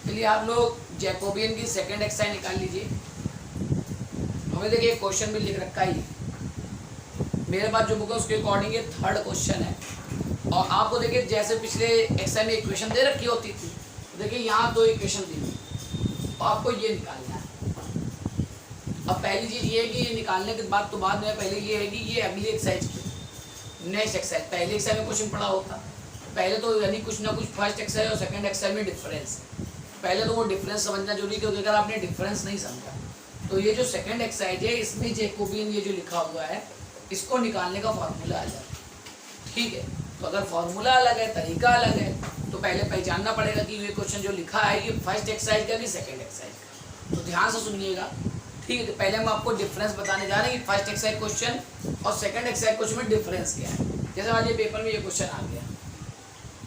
चलिए आप लोग जैकोबियन की सेकंड एक्सरसाइज निकाल लीजिए। हमें देखिए क्वेश्चन भी लिख रखा ही मेरे पास जो बुक है उसके अकॉर्डिंग ये थर्ड क्वेश्चन है। और आपको देखिए जैसे पिछले एक्सरसाइज में इक्वेशन दे रखी होती थी, तो देखिए यहाँ दो इक्वेशन दी हुई, तो आपको ये निकालना है। अब पहली चीज़ ये है कि ये निकालने के बाद तो बाद में पहले ये है कि ये अगली एक्सरसाइज की नेक्स्ट एक्सरसाइज, पहली एक्सरसाइज में क्वेश्चन पढ़ा होता पहले तो यानी कुछ ना कुछ फर्स्ट एक्सरसाइज और सेकंड एक्सरसाइज में डिफरेंस है। पहले तो वो डिफरेंस समझना जरूरी है, क्योंकि अगर आपने डिफरेंस नहीं समझा तो ये जो सेकंड एक्सरसाइज है इसमें जैकोबियन ये जो लिखा हुआ है इसको निकालने का फॉर्मूला अलग है। ठीक है, तो अगर फॉर्मूला अलग है, तरीका अलग है, तो पहले पहचानना पड़ेगा कि ये क्वेश्चन जो लिखा है ये फर्स्ट एक्सरसाइज का कि सेकंड एक्सरसाइज का। तो ध्यान से सुनिएगा। ठीक है, तो पहले हम आपको डिफरेंस बताने जा रहे हैं कि फर्स्ट एक्सरसाइज क्वेश्चन और सेकंड एक्सरसाइज क्वेश्चन में डिफरेंस क्या है। जैसे मान लीजिए पेपर में ये क्वेश्चन आ गया,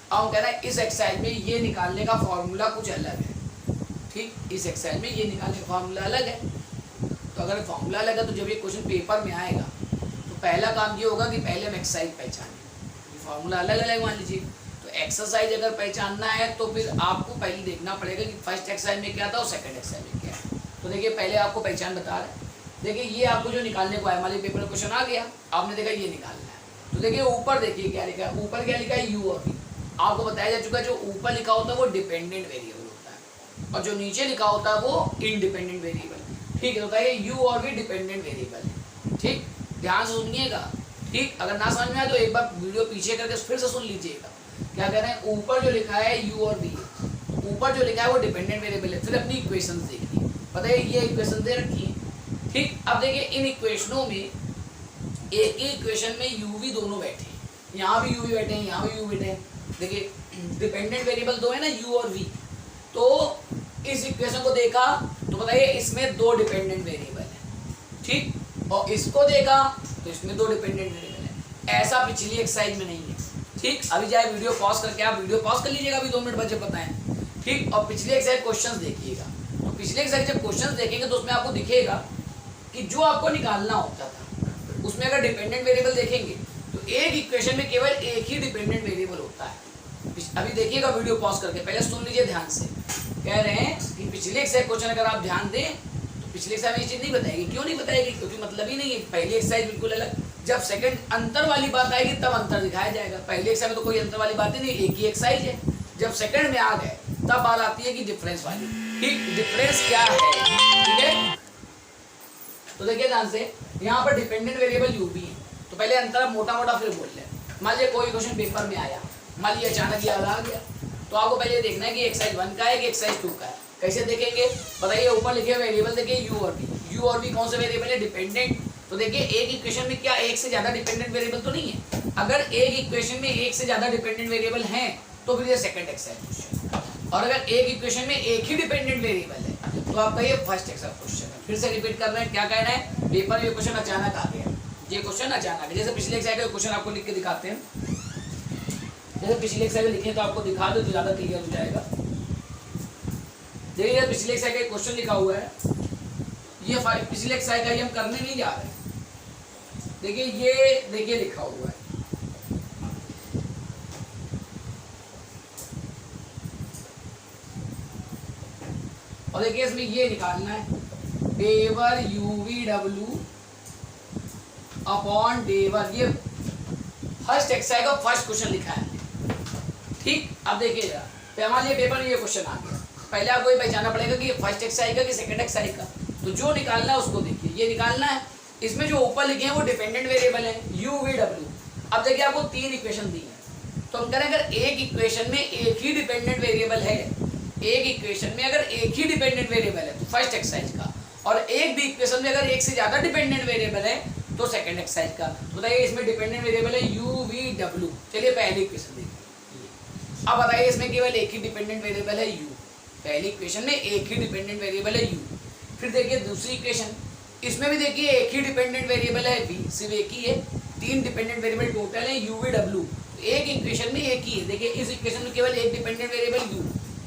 अब हम कह रहे हैं इस एक्सरसाइज में ये निकालने का फॉर्मूला कुछ अलग है। ठीक, इस एक्सरसाइज में ये निकालने का फॉर्मूला अलग है। तो अगर फॉर्मूला अलग है तो जब ये क्वेश्चन पेपर में आएगा तो पहला काम ये होगा कि पहले हम एक्सरसाइज पहचानें। फॉर्मूला अलग अलग मान लीजिए, तो एक्सरसाइज अगर पहचानना है तो फिर आपको पहले देखना पड़ेगा कि फर्स्ट एक्सरसाइज में क्या था और सेकंड एक्सरसाइज में क्या है। तो देखिए पहले आपको पहचान बता रहे हैं। देखिए ये आपको जो निकालने को आया, मान लीजिए पेपर में क्वेश्चन आ गया, आपने देखा ये निकालना है, तो देखिए ऊपर देखिए क्या लिखा है। ऊपर क्या लिखा है? यू और वी। आपको बताया जा चुका है जो ऊपर लिखा होता है वो डिपेंडेंट वेरिएबल होता है और जो नीचे लिखा होता है वो इंडिपेंडेंट वेरिएबल। ठीक है, तो बताइए यू और वी डिपेंडेंट वेरिएबल है। ठीक, ध्यान से सुनिएगा। ठीक, अगर ना समझ में आए तो एक बार वीडियो पीछे करके फिर से सुन लीजिएगा। क्या कह रहे हैं? ऊपर जो लिखा है यू और वी, ऊपर जो लिखा है वो डिपेंडेंट वेरिएबल है। फिर अपनी इक्वेशन देखिए, बताइए ये इक्वेशन दे रखी है। ठीक, अब देखिए इन इक्वेशनों में एक ही इक्वेशन में यू वी दोनों बैठे हैं, यहाँ भी यू वी बैठे हैं, यहाँ भी यू बैठे हैं। देखिए डिपेंडेंट वेरिएबल दो है ना, यू और वी। तो इस इक्वेशन को देखा तो बताइए इसमें दो डिपेंडेंट वेरिएबल है। ठीक, और इसको देखा तो इसमें दो डिपेंडेंट वेरिएबल है। ऐसा पिछली एक्सरसाइज में नहीं है। ठीक, अभी जाए वीडियो पॉज करके, आप वीडियो पॉज कर लीजिएगा, अभी 2 मिनट बचे बताएं। ठीक, और पिछली एक्सरसाइज क्वेश्चन देखिएगा, तो पिछले एक्सरसाइज जब क्वेश्चन देखेंगे तो उसमें आपको दिखेगा कि जो आपको निकालना होता था उसमें अगर डिपेंडेंट वेरिएबल देखेंगे तो एक इक्वेशन में केवल एक ही डिपेंडेंट वेरिएबल होता है। अभी देखिएगा वीडियो पॉज करके, पहले सुन लीजिए ध्यान से। कह रहे हैं कि पिछले एक्सरसाइज क्वेश्चन अगर आप ध्यान दें तो पिछले एक्सरसाइज में ये चीज़ नहीं बताएगी। क्यों नहीं बताएगी? क्योंकि मतलब ही नहीं है। पहली एक्सरसाइज बिल्कुल अलग, जब सेकंड अंतर वाली बात आएगी तब अंतर दिखाया जाएगा। पहली एक्सरसाइज में तो कोई अंतर वाली बात ही नहीं, एक ही एक्सरसाइज है। जब सेकंड में आ गए तब बात आती है कि डिफरेंस वाली। ठीक, डिफरेंस क्या है? ठीक है, तो देखिए ध्यान से, यहाँ पर डिपेंडेंट वेरिएबल यू भी है। तो पहले अंतर मोटा मोटा फिर बोल लें। मान लीजिए कोई क्वेश्चन पेपर में आया, मान लीजिए अचानक याद आ गया, तो आपको पहले देखना है कि एक्सरसाइज 1 का है कि एक्सरसाइज 2 का है। कैसे देखेंगे? बताइए ऊपर लिखे वेरिएबल देखिए यू और वी। यू और वी कौन से वेरिएबल है? डिपेंडेंट। तो देखिए एक इक्वेशन में क्या एक से ज्यादा डिपेंडेंट वेरिएबल तो नहीं है? अगर एक इक्वेशन में एक से ज्यादा डिपेंडेंट वेरिएबल हैं तो फिर ये सेकंड एक्सरसाइज क्वेश्चन, और अगर एक इक्वेशन में एक ही डिपेंडेंट वेरिएबल है तो आपका ये फर्स्ट एक्सरसाइज क्वेश्चन है। फिर से रिपीट कर रहे हैं, क्या कह रहे हैं? पेपर में क्वेश्चन अचानक आ गया, ये क्वेश्चन अचानक है। जैसे पिछले एक्सरसाइज का क्वेश्चन आपको लिख के दिखाते हैं, जैसे पिछले एक्सरसाइज में लिखे तो आपको दिखा दो तो ज़्यादा क्लियर हो जाएगा। देखिए पिछले एक्सरसाइज का क्वेश्चन लिखा हुआ है, ये पिछले एक्सरसाइज का ये हम करने नहीं जा रहे। देखिए ये देखिए लिखा हुआ है, और देखिए इसमें ये निकालना है डेवर यूवी डब्ल्यू अपॉन डेवर, ये फर्स्ट एक्सरसाइज का फर्स्ट क्वेश्चन लिखा है। ठीक, अब देखिएगा मान लीजिए पेपर में ये क्वेश्चन आ गया, पहले आपको ये पहचानना पड़ेगा कि ये फर्स्ट एक्सरसाइज का कि सेकंड एक्सरसाइज का। तो जो निकालना है उसको देखिए, ये निकालना है। इसमें जो ऊपर लिखे हैं वो डिपेंडेंट वेरिएबल है यू वी डब्ल्यू। अब देखिए आपको 3 इक्वेशन दी है, तो हम कह रहे हैं अगर एक इक्वेशन में एक ही डिपेंडेंट वेरिएबल है, एक इक्वेशन में अगर एक ही डिपेंडेंट वेरिएबल है तो फर्स्ट एक्सरसाइज का, और एक भी इक्वेशन में अगर एक से ज्यादा डिपेंडेंट वेरिएबल है तो सेकंड एक्सरसाइज का। तो बताइए इसमें डिपेंडेंट वेरिएबल है यू वी डब्ल्यू। चलिए पहली इक्वेशन देखिए, अब बताइए इसमें केवल एक ही डिपेंडेंट वेरिएबल है यू। पहली इक्वेशन में एक ही डिपेंडेंट वेरिएबल है यू। फिर देखिए दूसरी इक्वेशन, इसमें भी देखिए एक ही डिपेंडेंट वेरिएबल है वी, सिर्फ एक ही है। 3 डिपेंडेंट वेरिएबल टोटल है यू वी डब्ल्यू। एक इक्वेशन में एक ही है। देखिए इस इक्वेशन में केवल एक डिपेंडेंट वेरिएबल यू,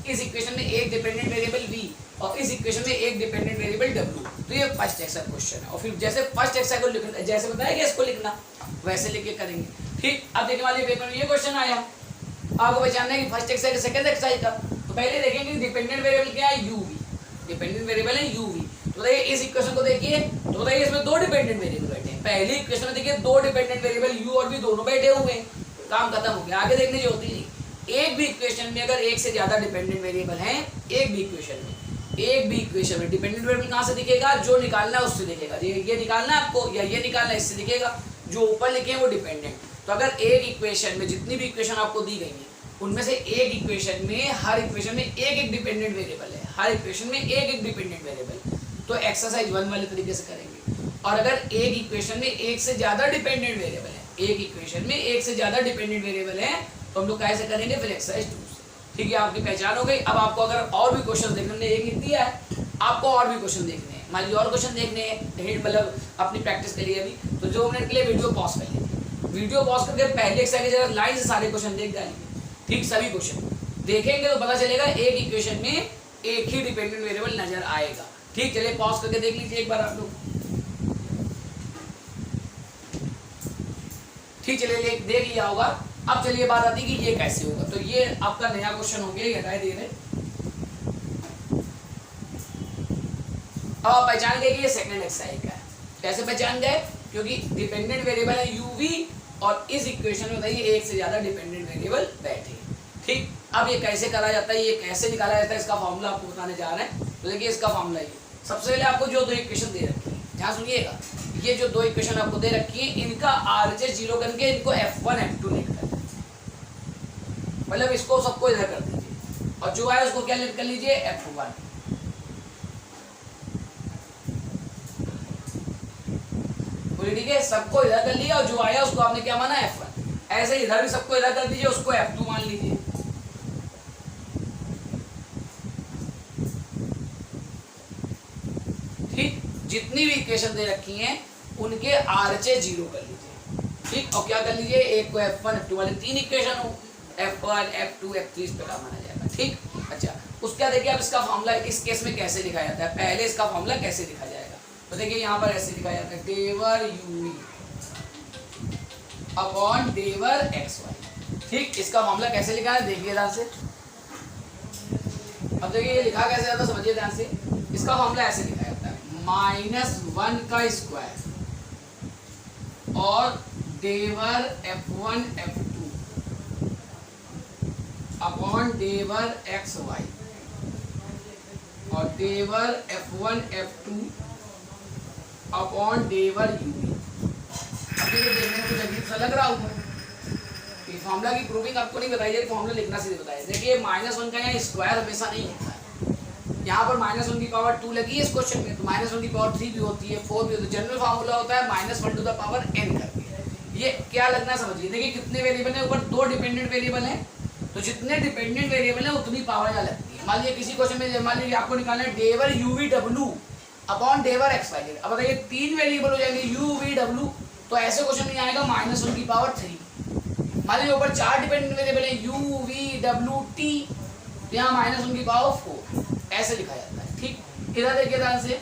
इस इक्वेशन में एक डिपेंडेंट वेरिएबल वी, और इस इक्वेशन में एक डिपेंडेंट वेरिएबल डब्ल्यू। तो ये फर्स्ट एक्सरसाइज क्वेश्चन है। और फिर जैसे फर्स्ट एक्सरसाइज को लिखना, जैसे बताया गया इसको लिखना, वैसे लिख के करेंगे। ठीक, अब देखने वाले पेपर में ये क्वेश्चन आया, आपको पहचानना है कि फर्स्ट एक्सरसाइज सेकंड एक्सरसाइज का। तो पहले देखेंगे डिपेंडेंट वेरिएबल क्या है, u v, डिपेंडेंट वेरिएबल है u v। तो बताइए इस इक्वेशन को देखिए, तो बताइए इसमें दो डिपेंडेंट वेरिएबल बैठे हैं। पहली इक्वेशन में देखिए दो डिपेंडेंट वेरिएबल u और v दोनों बैठे हुए हैं, काम खत्म हो गया, आगे देखने की होती नहीं। एक भी इक्वेशन में अगर एक से ज्यादा डिपेंडेंट वेरिएबल हैं, एक भी इक्वेशन में डिपेंडेंट वेरिएबल कहाँ से दिखेगा, जो निकालना है उससे दिखेगा। ये निकालना है आपको या ये निकालना है, इससे दिखेगा। जो ऊपर लिखे हैं वो डिपेंडेंट। तो अगर एक इक्वेशन में जितनी भी इक्वेशन आपको दी गई है उनमें से एक इक्वेशन में, हर इक्वेशन में एक डिपेंडेंट वेरिएबल है, हर इक्वेशन में एक डिपेंडेंट वेरिएबल, तो एक्सरसाइज 1 वाले तरीके से करेंगे। और अगर एक इक्वेशन में एक से ज्यादा डिपेंडेंट वेरिएबल है, एक इक्वेशन में एक से ज्यादा डिपेंडेंट वेरिएबल है, तो हम लोग कैसे करेंगे, फिर एक्सरसाइज 2 से। ठीक है, आपकी पहचान हो गई। अब आपको अगर और भी क्वेश्चन देखने, एक लिख दिया है, आपको और भी क्वेश्चन देखने हैं, मान लीजिए और क्वेश्चन देखने हैं, मतलब अपनी प्रैक्टिस के लिए अभी, तो 2 मिनट के लिए वीडियो पॉज कर लीजिए। वीडियो पॉज करके पहले एक्सरसाइज जरा लाइन से सारे क्वेश्चन देख जाएंगे। ठीक, सभी क्वेश्चन देखेंगे तो पता चलेगा एक इक्वेशन में एक ही डिपेंडेंट वेरिएबल नजर आएगा। ठीक, चलिए पॉज करके देख लीजिए एक बार आप लोग। ठीक, चलिए देख लिया होगा। अब चलिए बात आती है कि ये कैसे होगा। तो ये आपका नया क्वेश्चन हो गया, ये हटाए दे रहे। अब आप पहचान गए कि ये सेकंड एक्सरसाइज का है। कैसे पहचान गए, क्योंकि डिपेंडेंट वेरिएबल है uv और इस इक्वेशन में बताइए एक से ज्यादा डिपेंडेंट वेरिएबल बैठे। ठीक, अब ये कैसे करा जाता है, ये कैसे निकाला जाता है, इसका फॉर्मूला आपको बताने जा रहे हैं। तो देखिए इसका फॉर्मूला ये, सबसे पहले आपको जो दो इक्वेशन दे रखी है, ध्यान सुनिएगा, ये जो दो इक्वेशन आपको दे रखी है इनका RHS 0 करके इनको F1 F2 लिख कर, मतलब इसको सबको इधर कर दीजिए और जो है उसको क्या लिख कर लीजिए, F1। ठीक है, सबको इधर कर लिया और जो आया उसको आपने क्या माना, F1। ऐसे इधर भी सबको इधर कर दीजिए, उसको F2 मान लीजिए। ठीक, जितनी भी इक्वेशन दे रखी हैं उनके RHS 0 कर लीजिए। ठीक, और क्या कर लीजिए, एक को F1 F2 वाले 3 इक्वेशन हो, F1 F2 F3 इस प्रकार माना जाएगा। ठीक, अच्छा, उसका देखिए अब इसका फॉर्मूला इस केस में कैसे लिखा जाता है। पहले इसका फॉर्मूला कैसे लिखा जाएगा, तो देखिए यहाँ पर ऐसे लिखा जाता है, डेवर uv अपॉन डेवर xy। ठीक, इसका मामला कैसे लिखा है देखिए ध्यान से। अब देखिए ये लिखा कैसे जाता है, समझिए ध्यान से। इसका मामला ऐसे लिखा जाता है, -1 का स्क्वायर और डेवर f1 f2 अपॉन डेवर xy और डेवर f1 f2 अपॉन डेवर uv। अब ये देखने में कुछ अजीब सा लग रहा होगा, ये फॉर्मूला की प्रूविंग आपको नहीं बताई जाएगी, फॉर्मूला लिखना सीधे बताइए। देखिए -1 का यहाँ स्क्वायर हमेशा नहीं होता है, यहाँ पर -1 की पावर 2 लगी है इस क्वेश्चन में, तो -1 की पावर 3 भी होती है, 4 भी होती है। जनरल फार्मूला होता है -1 टू द पावर n करके। ये क्या लगना समझिए, देखिए कितने वेरिएबल है, ऊपर 2 डिपेंडेंट वेरिएबल है, तो जितने डिपेंडेंट वेरिएबल है उतनी पावर यहाँ लगती है। मान लीजिए किसी क्वेश्चन में मान लीजिए आपको निकालना है डेवर uv अपॉन डेवर xy। अब बताइए 3 वेरिएबल हो जाएंगे uv, तो ऐसे क्वेश्चन में आएगा -1 की पावर 3। मान लीजिए ऊपर 4 डिपेंडेंट वेरिएबल है uv t, तो यहाँ -1 की पावर 4, ऐसे लिखा जाता है। ठीक, इधर देखिए ध्यान से,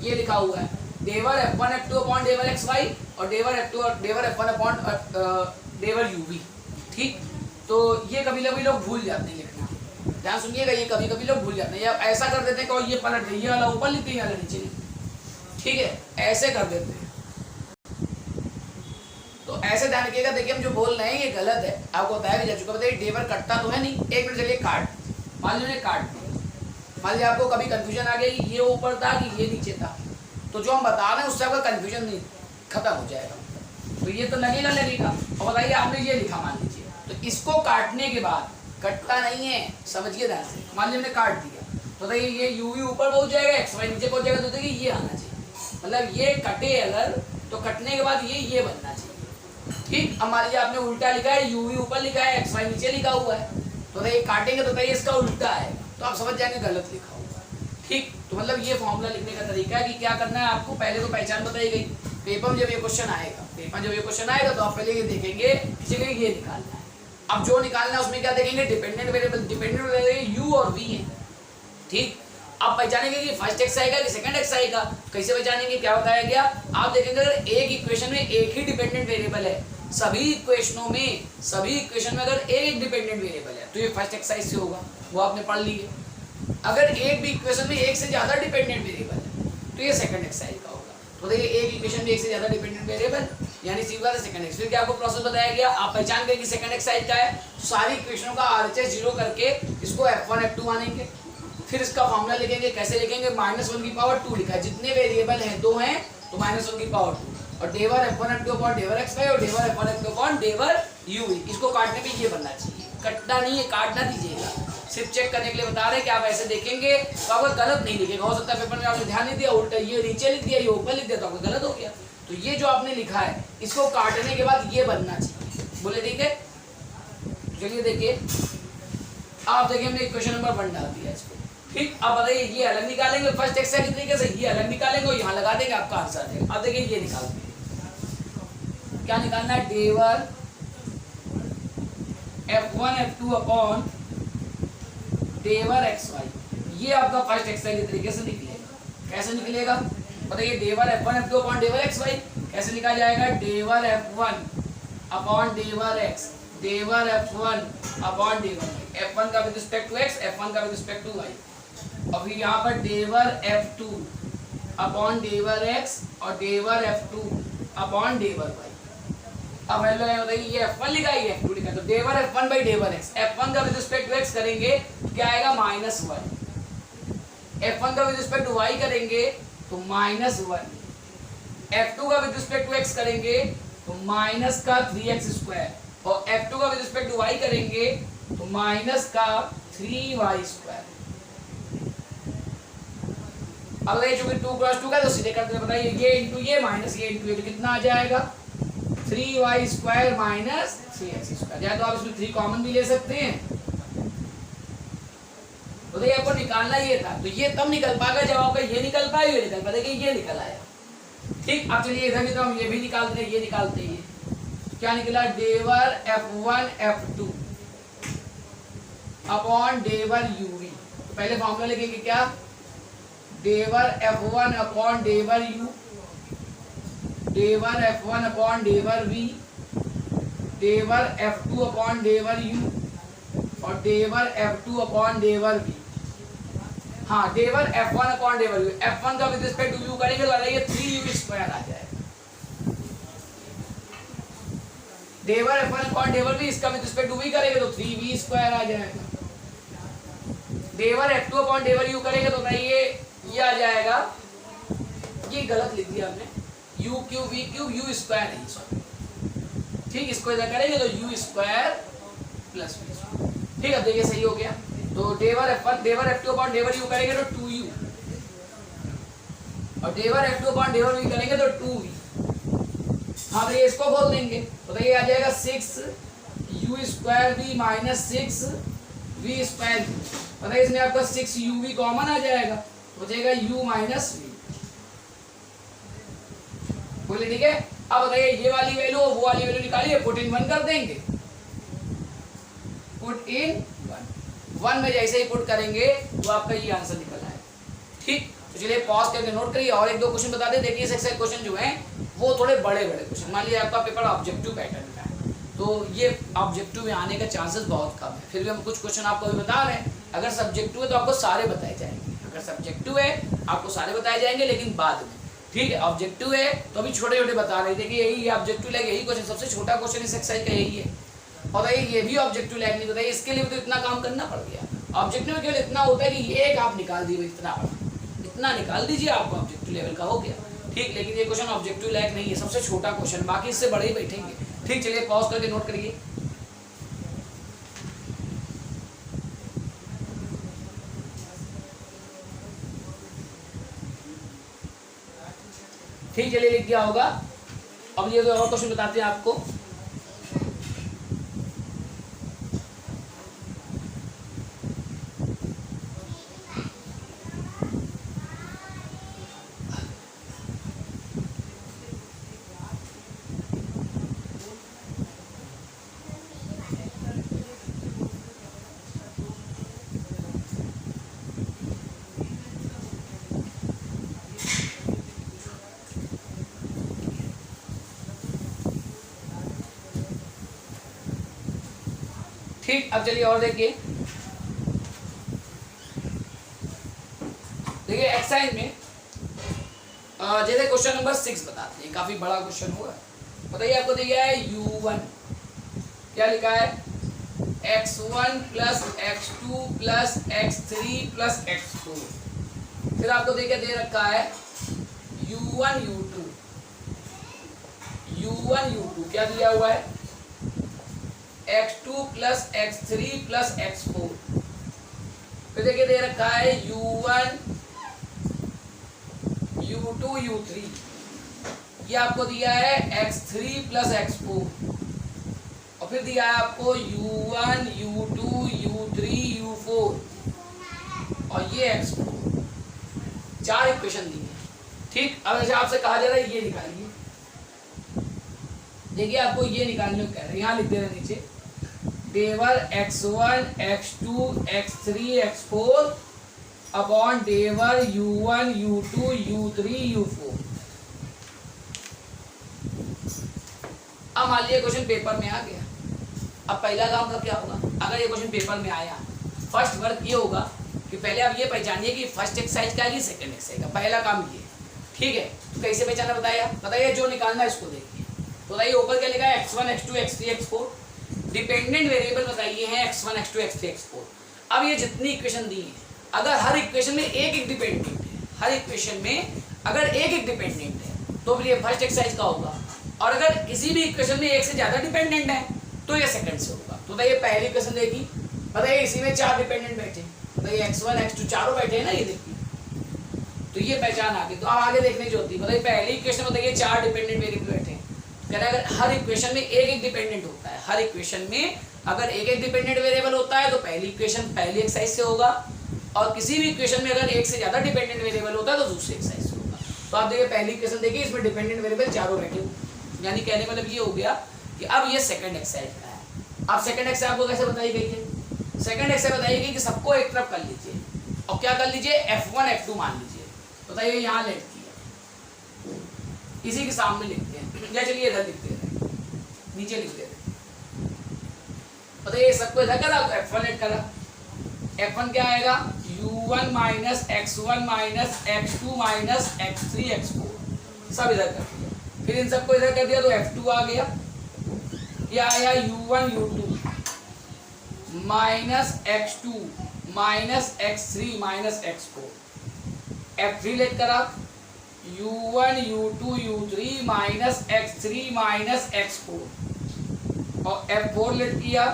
ये लिखा हुआ है डेवर f1 f2 अपॉन डेवर xy और डेवर f2 और डेवर f1 अपॉन डेवर uv। ठीक, तो ये कभी कभी लोग भूल जाते हैं लिखना, ध्यान सुनिएगा, ये कभी कभी लोग भूल जाते हैं, या ऐसा कर देते हैं कि ये पलट दे, ये वाला ऊपर लिखते हैं, ये वाला नीचे लिखते। ठीक है, ऐसे कर देते हैं, तो ऐसे ध्यान रखिएगा। देखिए हम जो बोल रहे हैं ये गलत है, आपको बताया भी जा चुका। बताइए डेवर कटता तो है नहीं, एक मिनट चलिए काट, मान लीजिए काट दिया, मान लीजिए आपको कभी कंफ्यूजन आ गई ये ऊपर था कि ये नीचे था, तो जो हम बता रहे हैं उससे आपका कंफ्यूजन नहीं खत्म हो जाएगा। तो ये तो लगेगा, और बताइए आपने ये लिखा मान लीजिए, तो इसको काटने के बाद कटता नहीं है, समझिए ध्यान से। मान लीजिए हमने काट दिया, तो बताइए ये uv ऊपर पहुंच जाएगा, xy नीचे पहुंच जाएगा, तो देखिए ये आना चाहिए, मतलब ये कटे अगर तो कटने के बाद ये बनना चाहिए। ठीक, अब मान लीजिए आपने उल्टा लिखा है, uv ऊपर लिखा है, xy नीचे लिखा हुआ है, तो ये काटेंगे तो बताइए इसका उल्टा है, तो आप समझ जाएंगे गलत लिखा हुआ। ठीक, तो मतलब ये फॉर्मूला लिखने का तरीका है कि क्या करना है आपको। पहले तो पहचान बताई गई, पेपर में जब ये क्वेश्चन आएगा, तो आप पहले ये देखेंगे किसी ये निकालना है। अब जो निकालना है उसमें क्या देखेंगे, डिपेंडेंट वेरिएबल u और v है। ठीक, आप पहचानेंगे कि फर्स्ट एक्स आएगा कि सेकंड एक्स आएगा, कैसे पहचानेंगे, क्या बताया गया। आप देखेंगे अगर एक इक्वेशन में एक ही डिपेंडेंट वेरिएबल है, सभी इक्वेशन में अगर एक डिपेंडेंट वेरिएबल है, तो ये फर्स्ट एक्सरसाइज से होगा। वो आपने पढ़ ली है। अगर एक भी इक्वेशन में एक से ज्यादा डिपेंडेंट वेरिएबल है तो ये सेकंड एक्सरसाइज का होगा। तो देखिए एक इक्वेशन में एक से ज्यादा डिपेंडेंट वेरिएबल यानी सी बात है सेकंड एक्सरसाइज। क्या आपको प्रोसेस बताया गया, आप पहचान गए कि सेकंड एक्सरसाइज क्या है। सारी इक्वेशनों का आरएचएस 0 करके इसको f1 f2 मानेंगे, फिर इसका फॉर्मूला लिखेंगे। कैसे लिखेंगे, -1 की पावर 2 लिखा है, जितने वेरिएबल हैं 2 हैं तो -1 की पावर 2 और डेवर f1 f2 अपॉन डेवर xy और डेवर f1 f2 अपॉन डेवर uv। इसको काटने में ये बनना चाहिए, कटना नहीं है, काटना दीजिएगा। सिर्फ चेक करने के लिए बता रहे हैं कि आप ऐसे देखेंगे तो आपका गलत नहीं लिखेगा। हो सकता है पेपर में आपने ध्यान नहीं दिया, उल्टा ये नीचे लिख दिया, ये ऊपर लिख दिया तो आपका गलत हो गया। तो ये जो आपने लिखा है इसको काटने के बाद ये बनना चाहिए। बोले ठीक है, चलिए देखिए आप देखिए हमने क्वेश्चन नंबर 1 डाल दिया इसको। ठीक, अब बताइए ये अलग निकालेंगे फर्स्ट एक्सरसाइज के तरीके से, ये अलग निकालेंगे और यहाँ लगा देंगे, आपका आंसर देगा। अब देखिए ये निकालते हैं, क्या निकालना है, डेवर f1 f2 अपॉन डेवर xy। ये आपका फर्स्ट एक्सरसाइज के तरीके से निकलेगा। कैसे निकलेगा बताइए, डेवर f1 f2 अपॉन डेवर xy कैसे लिखा जाएगा, del f1 upon del x, del f1 upon del y, f1 का with respect to x, f1 का विद रिस्पेक्ट टू y, और फिर यहाँ पर डेवर f2 अपॉन डेवर x और डेवर f2 अपॉन डेवर y। अब हेलो बताइए ये f1 लिखा है, ये f2 लिखा है, तो डेवर f1 बाई डेवर x, f1 का विद रिस्पेक्ट टू x करेंगे तो क्या आएगा -1, f1 का विद रिस्पेक्ट टू y करेंगे तो -1, f2 का विद रिस्पेक्ट टू x करेंगे तो माइनस का 3x² और f2 का विद रिस्पेक्ट टू y करेंगे तो माइनस का 3y²। अब ये चूंकि 2 क्रॉस 2 का तो सीधे करते हैं, बताइए ये इंटू ये माइनस ये इंटू ये तो कितना आ जाएगा 3y² माइनस 3x²। या तो आप इसमें 3 कॉमन भी ले सकते हैं। तो देखिए आपको निकालना ये था, तो ये तब निकल पाएगा जब आपका ये निकल पाए, ये निकल पाए। देखिए ये निकल आया। ठीक, अब चलिए इधर भी तो हम ये भी निकालते हैं, ये निकालते हैं। क्या निकला, डेवर f1 f2 अपॉन डेवर uv। तो पहले फॉर्मूला लिखेंगे क्या, del f1 upon del u, del f1 upon del v, del f2 upon del u और डेवर f2 अपॉन डेवर v। हाँ, डेवर f1 upon del u, f1 का विद रिस्पेक्ट टू u करेंगे तो ये 3u² आ जाएगा। Del f1 upon del v, इसका with respect to v करेंगे तो 3v² आ जाएगा। डेवर f2 अपॉन डेवर u करेंगे तो ये आ जाएगा, ये गलत लिख दिया हमने, u cube v cube u² नहीं, सॉरी। ठीक, इसको इधर करेंगे तो u² प्लस v। ठीक, अब देखिए सही हो गया। तो डेवर f1 डेवर f2 upon del u करेंगे तो 2u और डेवर f2 अपॉन डेवर v करेंगे तो 2v। हाँ तो ये इसको बोल देंगे तो ये आ जाएगा 6u² माइनस 6v²। पता है इसमें आपका 6uv कॉमन आ जाएगा, हो जाएगा u माइनस v। बोले ठीक है। अब बताइए ये वाली वैल्यू वो वाली वैल्यू निकालिए, पुट इन 1 कर देंगे, पुट इन 1 में जैसे ही पुट करेंगे तो आपका ये आंसर निकल आए। ठीक, तो चलिए पॉज करके नोट करिए और 1-2 क्वेश्चन बता दें। देखिए इस क्वेश्चन जो है वो थोड़े बड़े क्वेश्चन, मान लीजिए आपका पेपर ऑब्जेक्टिव पैटर्न का है तो ये ऑब्जेक्टिव में आने का चांसेस बहुत कम है। फिर भी हम कुछ क्वेश्चन आपको अभी बता रहे हैं। अगर सब्जेक्टिव है तो आपको सारे बताए जाएंगे, अगर सब्जेक्टिव है आपको सारे बताए जाएंगे लेकिन बाद में। ठीक है, ऑब्जेक्टिव है तो अभी छोटे छोटे बता रहे थे कि यही ऑब्जेक्टिव लैग, यही क्वेश्चन सबसे छोटा क्वेश्चन इस एक्सरसाइज का यही है। और ये भी ऑब्जेक्टिव लैग नहीं बताइए, इसके लिए तो इतना काम करना पड़ गया। ऑब्जेक्टिव में केवल इतना होता है कि ये एक आप निकाल दिए, इतना निकाल दीजिए, आपको ऑब्जेक्टिव लेवल का हो गया। ठीक, लेकिन ये क्वेश्चन ऑब्जेक्टिव लैग नहीं है, सबसे छोटा क्वेश्चन, बाकी इससे बड़े ही बैठेंगे। ठीक, चलिए पॉज करके नोट करिए। ठीक, चलिए लिख दिया होगा। अब ये तो और क्वेश्चन बताते हैं आपको। ठीक, अब चलिए और देखिए देखिए एक्सरसाइज में जैसे क्वेश्चन नंबर 6 बताते हैं, काफी बड़ा क्वेश्चन होगा। बताइए आपको दिया है u1, क्या लिखा है x1 plus x2 plus x3 plus x4। फिर आपको दे रखा है u1 u2 क्या दिया हुआ है x2 plus x3 plus x4। फिर देखिए दे रखा है u1 u2 u3, ये आपको दिया है x3 प्लस x4। और फिर दिया है आपको u1 u2 u3 u4 और ये x4। 4 इक्वेशन दी है। ठीक, अब ऐसे आपसे कहा जा रहा है ये निकालिए। देखिए आपको ये निकालने को कह रहे हैं, यहाँ लिख दे रहे नीचे डेवर x1 x2 x3 x4 upon del u1 u2 u3 u4। अब मान लिया क्वेश्चन पेपर में आ गया। अब पहला काम का क्या होगा, अगर ये क्वेश्चन पेपर में आया, फर्स्ट वर्क ये होगा कि पहले आप ये पहचानिए कि फर्स्ट एक्सरसाइज का है सेकंड एक्सरसाइज का। पहला काम ये, ठीक है। तो कैसे पहचाना बताइए जो निकालना है इसको देखिए। तो बताइए ऊपर क्या लिखा है x1 x2 x3 x4। Dependent variable बताइए हैं x1 x2 x3 x4। अब ये जितनी इक्वेशन दी है, अगर हर इक्वेशन में एक डिपेंडेंट है, हर इक्वेशन में अगर एक डिपेंडेंट है तो फिर ये फर्स्ट एक्सरसाइज का होगा। और अगर किसी भी इक्वेशन में एक से ज्यादा डिपेंडेंट है तो ये सेकंड से होगा। तो बताइए पहली इक्वेशन देखी, बताइए इसी में 4 डिपेंडेंट बैठे, बताइए x1 x2 चारों बैठे हैं ना, ये देखिए। तो ये पहचान आ गई। तो अब आगे देखने जो होती है, बताइए पहली इक्वेशन बताइए 4 डिपेंडेंट वेरिएबल बैठे हैं। अगर हर इक्वेशन में एक डिपेंडेंट होता है, हर इक्वेशन में अगर एक डिपेंडेंट वेरिएबल होता है तो पहली इक्वेशन पहली एक्सरसाइज से होगा। और किसी भी इक्वेशन में अगर एक से ज्यादा डिपेंडेंट वेरिएबल होता है तो दूसरी एक्सरसाइज से होगा। तो आप देखिए पहली इक्वेशन देखिए, इसमें डिपेंडेंट वेरिएबल चारों बैठे हुए, यानी कहने का मतलब ये हो गया कि अब ये सेकंड एक्सरसाइज का है। अब सेकंड एक्सरसाइज आपको कैसे बताई गई है, सेकंड एक्सरसाइज बताई गई कि सबको एक तरफ कर लीजिए और क्या कर लीजिए f1 f2 मान लीजिए। बताइए यहाँ लिखती है, इसी के सामने लिखते हैं, या चलिए इधर लिखते हैं, नीचे लिख देते। बताइए सबको इधर करा तो f1 ऐड करा, f1 क्या आएगा u1 minus x1 minus x2 minus x3 x4 सब इधर कर दिया। फिर इन सबको इधर कर दिया तो f2 आ गया। यह आया u1 u2 minus x2 minus x3 minus x4। f3 let करा u1 u2 u3 minus x3 minus x4 और f4 लेट किया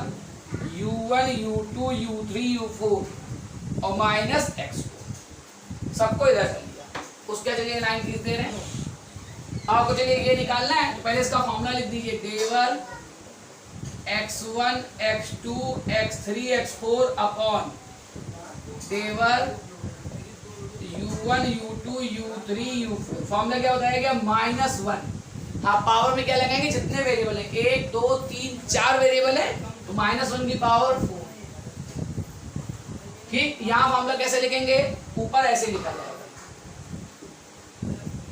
u1 u2 u3 u4 और माइनस x4। सबको इधर कर लिया। उसके चलिए लाइन खींच दे रहे हैं। आपको चलिए ये निकालना है तो पहले इसका फॉर्मूला लिख दीजिए, डेवर x1 x2 x3 x4 upon del u1 u2 u3 u4। Formula क्या होता है क्या -1। हाँ, पावर में क्या लगाएंगे, जितने वेरिएबल है 1 2 3 4 वेरिएबल है तो -1 की पावर 4। ठीक, यहाँ फॉर्मूला कैसे लिखेंगे, ऊपर ऐसे लिखा जाएगा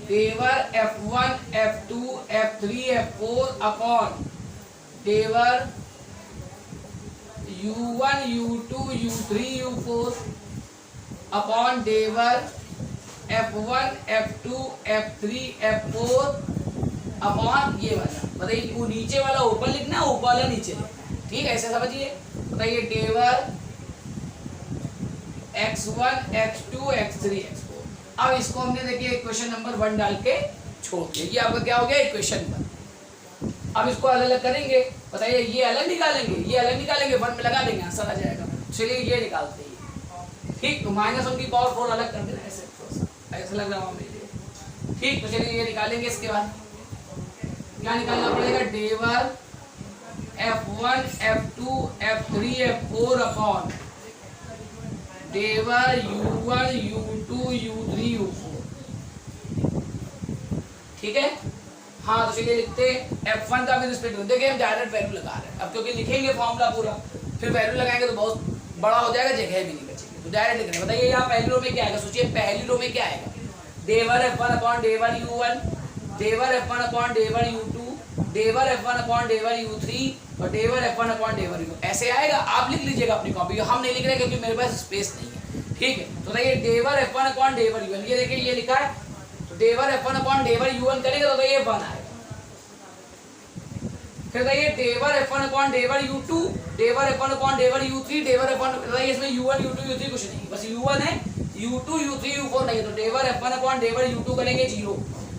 del f1 f2 f3 f4 upon del u1 u2 u3 u4 upon del f1 f2 f3 f4 upon ये वाला। बताइए वो नीचे वाला ऊपर लिखना है, ऊपर वाला नीचे लिखना है। ठीक है, ऐसे समझिए। बताइए डेवर x1 x2 x3 x4। अब इसको हमने देखिए इक्वेशन नंबर 1 डाल के छोड़ दिया। ये आपका क्या हो गया इक्वेशन 1। अब इसको अलग अलग करेंगे। बताइए ये अलग निकालेंगे, ये अलग निकालेंगे, 1 में लगा देंगे, आंसर आ जाएगा। चलिए ये निकालते हैं। ठीक, तो -1 की पावर 4 अलग कर देना, ऐसे ऐसा लग रहा है मुझे। ठीक, तो चलिए ये निकालेंगे। इसके बाद क्या निकालना पड़ेगा, डेवर f1 f2 f3 f4 upon del u1 u2 u3 u4। ठीक है, हाँ। तो चलिए लिखते हैं f1 का भी रिस्पेक्ट। देखिए हम डायरेक्ट वैल्यू लगा रहे हैं। अब क्योंकि लिखेंगे फॉर्मूला पूरा, फिर वैल्यू लगाएंगे तो बहुत बड़ा हो जाएगा, जगह भी नहीं बचेगी। तो डायरेक्ट लिख रहे हैं। बताइए यहाँ पहली रो में क्या आएगा, सोचिए पहली रो में क्या आएगा, del f1 upon del u1, del f1 upon del u2, del f1 upon del u3 और डेवर f1 अपॉन डेवर u4। ऐसे आएगा, आप लिख लीजिएगा अपनी कॉपी। हम नहीं लिख रहे क्योंकि मेरे पास स्पेस नहीं है। ठीक। ठीक है, तो देखिए डेवर F1 अपॉन डेवर U1, ये देखिए ये लिखा है, तो डेवर F1 अपॉन डेवर U1 करेंगे तो ये 1 आएगा। फिर देखिए डेवर F1 upon del U2, del F1 upon del U3, डेवर F1, इसमें U1 U2 U3 कुछ नहीं, बस U1 है, U2 U3 U4 नहीं है, तो डेवर F1 अपॉन डेवर U2 करेंगे 0,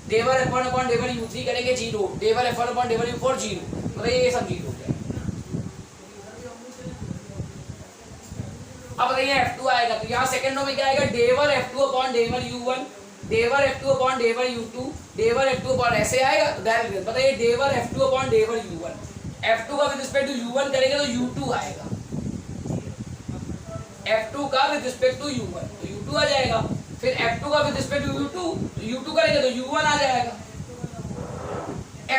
डेवर F1 अपॉन डेवर U3 करेंगे 0, डेवर F1 अपॉन डेवर U4 0, तो ये सब 0 हो गया। अब बताइए F2 आएगा, तो यहाँ सेकंड में क्या आएगा, del F2 upon del U1, del F2 upon del U2, del F2 upon, ऐसे आएगा तो डायरेक्ट बताइए डेवर F2 upon del U1, F2 का विद रिस्पेक्ट टू U1 करेंगे तो U2 आएगा, F2 का विद रिस्पेक्ट टू U1 तो U2 आ जाएगा, फिर F2 का with respect to U2, U2 करेंगे तो U1 आ जाएगा,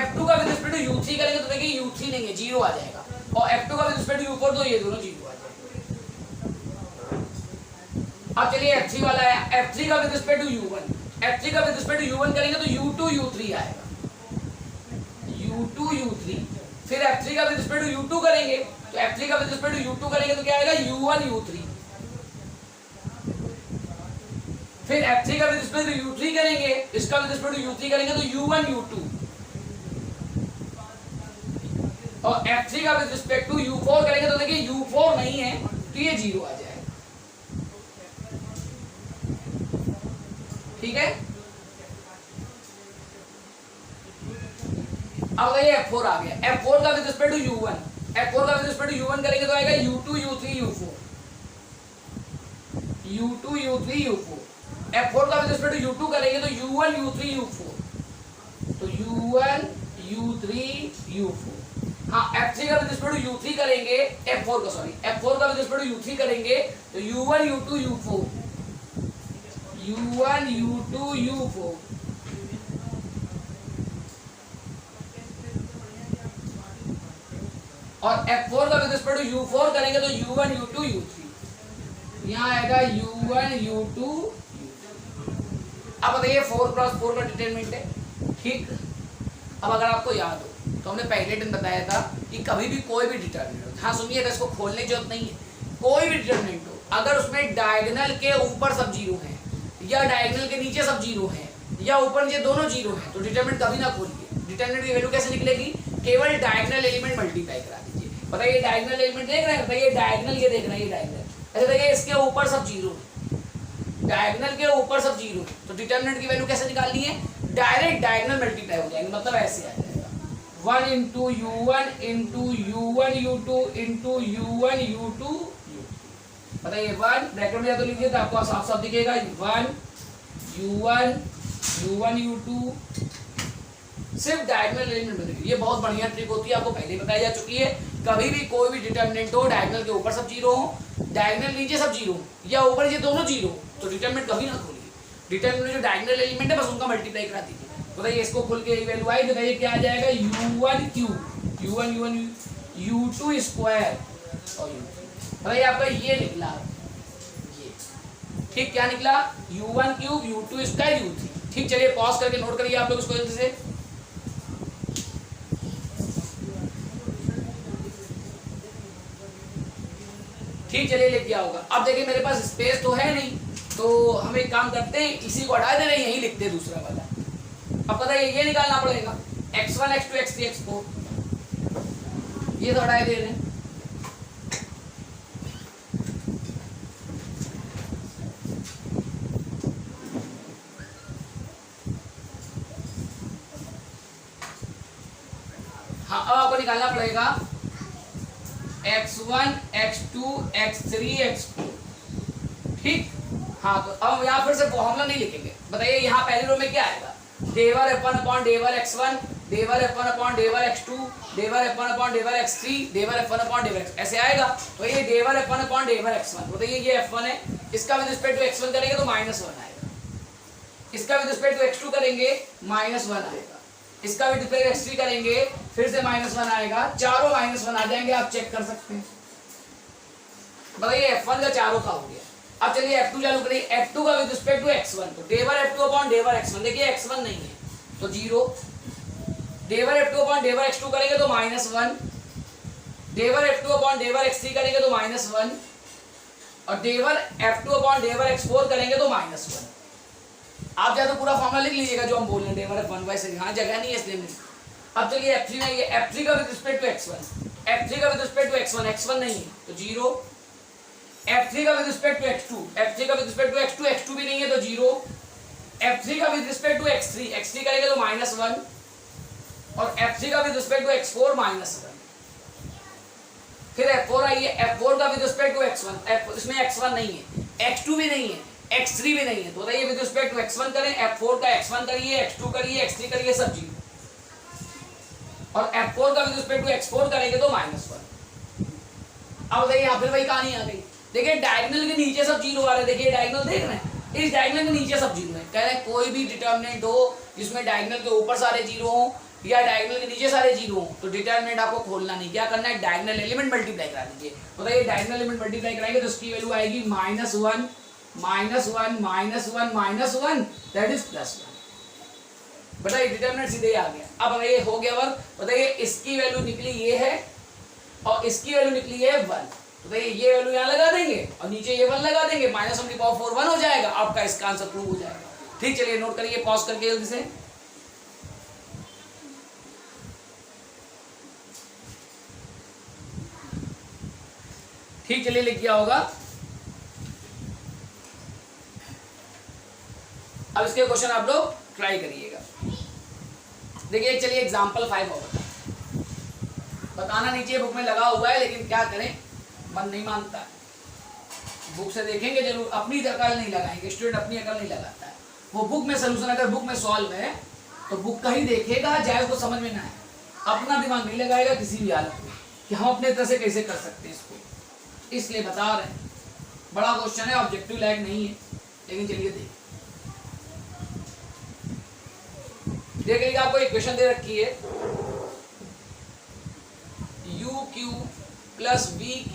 F2 का विद रिस्पेक्ट टू U3 करेंगे तो देखिए U3 नहीं है, 0 आ जाएगा, और F2 का विद रिस्पेक्ट टू U4 तो ये दोनों 0 आ जाएगा। अब चलिए F3 वाला है, F3 का with respect to U1, F3 का विद रिस्पेक्ट टू U1 करेंगे तो U2 U3 आएगा, U2 U3, फिर F3 का विद रिस्पेक्ट टू U2 करेंगे तो F3 का विद रिस्पेक्ट टू U2 करेंगे तो क्या आएगा, U1 U3, फिर F3 का विद रिस्पेक्ट टू U3 करेंगे, इसका विद रिस्पेक्ट टू U3 करेंगे तो U1 U2, और F3 का विद रिस्पेक्ट टू U4 करेंगे तो देखिए U4 नहीं है तो ये 0 आ जाएगा। ठीक है, अब देखिए F4 आ गया, F4 का with respect to U1, F4 का विद रिस्पेक्ट टू U1 करेंगे तो आएगा U2 U3 U4, U2 U3 U4, F4 का विद रिस्पेक्ट टू U2 करेंगे तो U1 U3 U4, तो U1 U3 U4, हाँ F3 का विद रिस्पेक्ट टू U3 करेंगे, F4 का सॉरी, F4 का विद रिस्पेक्ट टू U3 करेंगे तो U1 U2 U4, U1 U2 U4, और F4 का विद रिस्पेक्ट टू U4 करेंगे तो U1 U2 U3, यहाँ आएगा U1 U2 U3। अब बताइए 4x4 का डिटरमिनेंट है, ठीक। अब अगर आपको याद हो तो हमने पहले दिन बताया था कि कभी भी कोई भी डिटरमिनेंट हो, हाँ सुनिएगा, इसको खोलने की जरूरत नहीं है, कोई भी डिटरमिनेंट हो अगर उसमें डायगोनल के ऊपर सब 0 हैं या डायगोनल के नीचे सब 0 हैं या ऊपर नीचे दोनों 0 हैं तो डिटरमिनेंट कभी ना खोलिए। डिटरमिनेंट की वैल्यू कैसे निकलेगी, केवल डायगोनल एलिमेंट मल्टीप्लाई करा दीजिए। बताइए डायगोनल एलिमेंट देख रहे हैं, बताइए डायगोनल ये देख रहे हैं, ये डायगोनल, अच्छा देखिए इसके ऊपर सब 0 है, डायगोनल के ऊपर सब 0 है तो डिटरमिनेंट की वैल्यू कैसे निकालनी है, डायरेक्ट डायगोनल मल्टीप्लाई हो जाएंगे, मतलब ऐसे आ जाएगा 1 into U1 into U1 U2 into U1 U2 बताइए 1 ब्रैकेट में या तो लिखिए तो आपको साफ साफ दिखेगा 1 U1 U1 U2, सिर्फ डायगोनल एलिमेंट बदलिए। ये बहुत बढ़िया ट्रिक होती है, आपको पहले ही बताई जा चुकी है। कभी भी कोई भी डिटरमिनेंट हो, डायगोनल के ऊपर सब 0 हो, डायगोनल नीचे सब 0 या ऊपर नीचे दोनों 0 तो डिटरमिनेंट कभी ना खोलिए। डिटरमिनेंट जो डायगोनल एलिमेंट है बस उनका मल्टीप्लाई करा दीजिए। बताइए इसको खोल के वैल्यू आई, बताइए क्या आ जाएगा U1 cube U1 U2 square और बताइए आपका ये निकला, ये ठीक क्या निकला U1 cube U2 square U3। ठीक, चलिए पॉज करके नोट करिए आप लोग इसको जल्दी से। ठीक, चलिए लिख दिया होगा। अब देखिए मेरे पास स्पेस तो है नहीं, तो हम एक काम करते हैं, इसी को हटा दे रहे हैं, यही लिखते हैं दूसरा वाला। अब पता है ये निकालना पड़ेगा x1 x2 x3 x4, ये तो हटाए दे रहे हैं। हाँ, अब आपको निकालना पड़ेगा x1 x2 x3 x4। ठीक, हाँ तो अब यहाँ फिर से फॉर्मूला नहीं लिखेंगे। बताइए यहाँ पहली रो में क्या आएगा, del F1 upon del x1, del F1 upon del x2, del F1 upon del x3, del F1 upon del x, ऐसे आएगा। तो ये डेवर F1 अपॉन डेवर x1, बताइए ये F1 है, इसका विद रिस्पेक्ट टू x1 करेंगे तो -1 आएगा, इसका विद रिस्पेक्ट टू x2 करेंगे -1 आएगा, इसका विद रिस्पेक्ट टू x3 करेंगे फिर से -1 आएगा, चारों -1 आ जाएंगे, आप चेक कर सकते हैं। बताइए F1 का चारों का हो गया। अब चलिए F2 चालू करिए, F2 का विद रिस्पेक्ट टू x1, तो डेवर F2 अपॉन डेवर x1, देखिए x1 नहीं है तो 0, डेवर F2 अपॉन डेवर x2 करेंगे तो -1, डेवर F2 अपॉन डेवर x3 करेंगे तो -1, और डेवर F2 अपॉन डेवर X4 करेंगे तो -1। आप चाहे तो पूरा फॉर्मूला लिख लीजिएगा जो हम बोल रहे हैं, डेवर F1/6। हाँ जगह नहीं है इसलिए नहीं। अब चलिए F3 नहीं है, F3 का with respect to X1, F3 का with respect to X1, X1 नहीं है तो 0। F3 का with respect to X2, F3 का with respect to X2, X2 भी नहीं है तो 0। F3 का with respect to X3, X3 करेंगे तो -1 और F3 का विद रिस्पेक्ट टू X4 -1। फिर F4 आई है, F4 का विद रिस्पेक्ट टू X1, इसमें X1 नहीं है, X2 भी नहीं है, X3 भी नहीं है, तो बताइए विद रिस्पेक्ट टू X1 करें, F4 का X1 करिए, X2 करिए, X3 करिए, सब 0। और F4 का विद रिस्पेक्ट टू X4 करेंगे तो -1। अब बताइए यहाँ फिर वही कहानी आ गई। देखिए डायगोनल के नीचे सब 0 आ रहे हैं, देखिए डायगोनल देख रहे हैं, इस डायगोनल के नीचे सब 0 है। कह रहे हैं कोई भी डिटर्मिनेंट हो जिसमें डायगोनल के ऊपर सारे 0 हो या डायगोनल के नीचे सारे 0 हो तो डिटर्मिनेंट आपको खोलना नहीं, क्या करना है, डायगोनल एलिमेंट मल्टीप्लाई करा दीजिए। बताइए डायगोनल एलिमेंट मल्टीप्लाई कराएंगे तो उसकी वैल्यू आएगी -1 -1 -1 -1 दैट इज +1। बताइए डिटर्मिनेंट सीधे आ गया। अब ये हो गया वर्क। बताइए इसकी वैल्यू निकली ये है और इसकी वैल्यू निकली है 1, तो बताइए ये वैल्यू यहाँ लगा देंगे और नीचे ये 1 लगा देंगे, -1/4 1 हो जाएगा, आपका इसका आंसर प्रूव हो जाएगा। ठीक, चलिए नोट करिए, पॉज करके जल्दी से। ठीक, चलिए लिख गया होगा। अब इसके क्वेश्चन आप लोग ट्राई करिएगा। देखिए चलिए एग्जांपल 5 होगा, बताना नीचे बुक में लगा हुआ है लेकिन क्या करें, मन नहीं मानता है। बुक से देखेंगे जरूर, अपनी अकल नहीं लगाएंगे, स्टूडेंट अपनी अकल नहीं लगाता है। वो बुक में सोल्यूशन अगर बुक में सॉल्व है तो बुक का ही देखेगा, चाहे उसको समझ में ना आए, अपना दिमाग नहीं लगाएगा किसी भी हालत में कि हम अपने तरह से कैसे कर सकते हैं इसको। इसलिए बता रहे हैं, बड़ा क्वेश्चन है, ऑब्जेक्टिव लायक नहीं है, लेकिन चलिए देखिए आपको इक्वेशन दे रखी है UQ plus VQ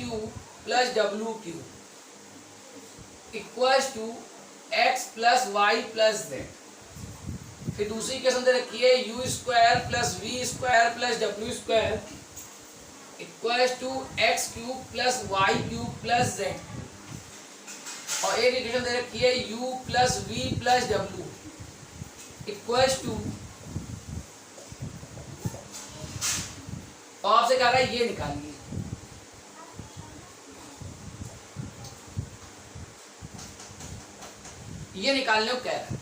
plus WQ equals to X plus Y plus Z। फिर दूसरी इक्वेशन दे रखी है U² plus V² plus W² equals to X³ plus Y³ plus Z। और एक इक्वेशन दे रखी है U plus V plus W equals to, और आपसे कह रहा है ये निकालिए। ये निकालने को कह रहा है।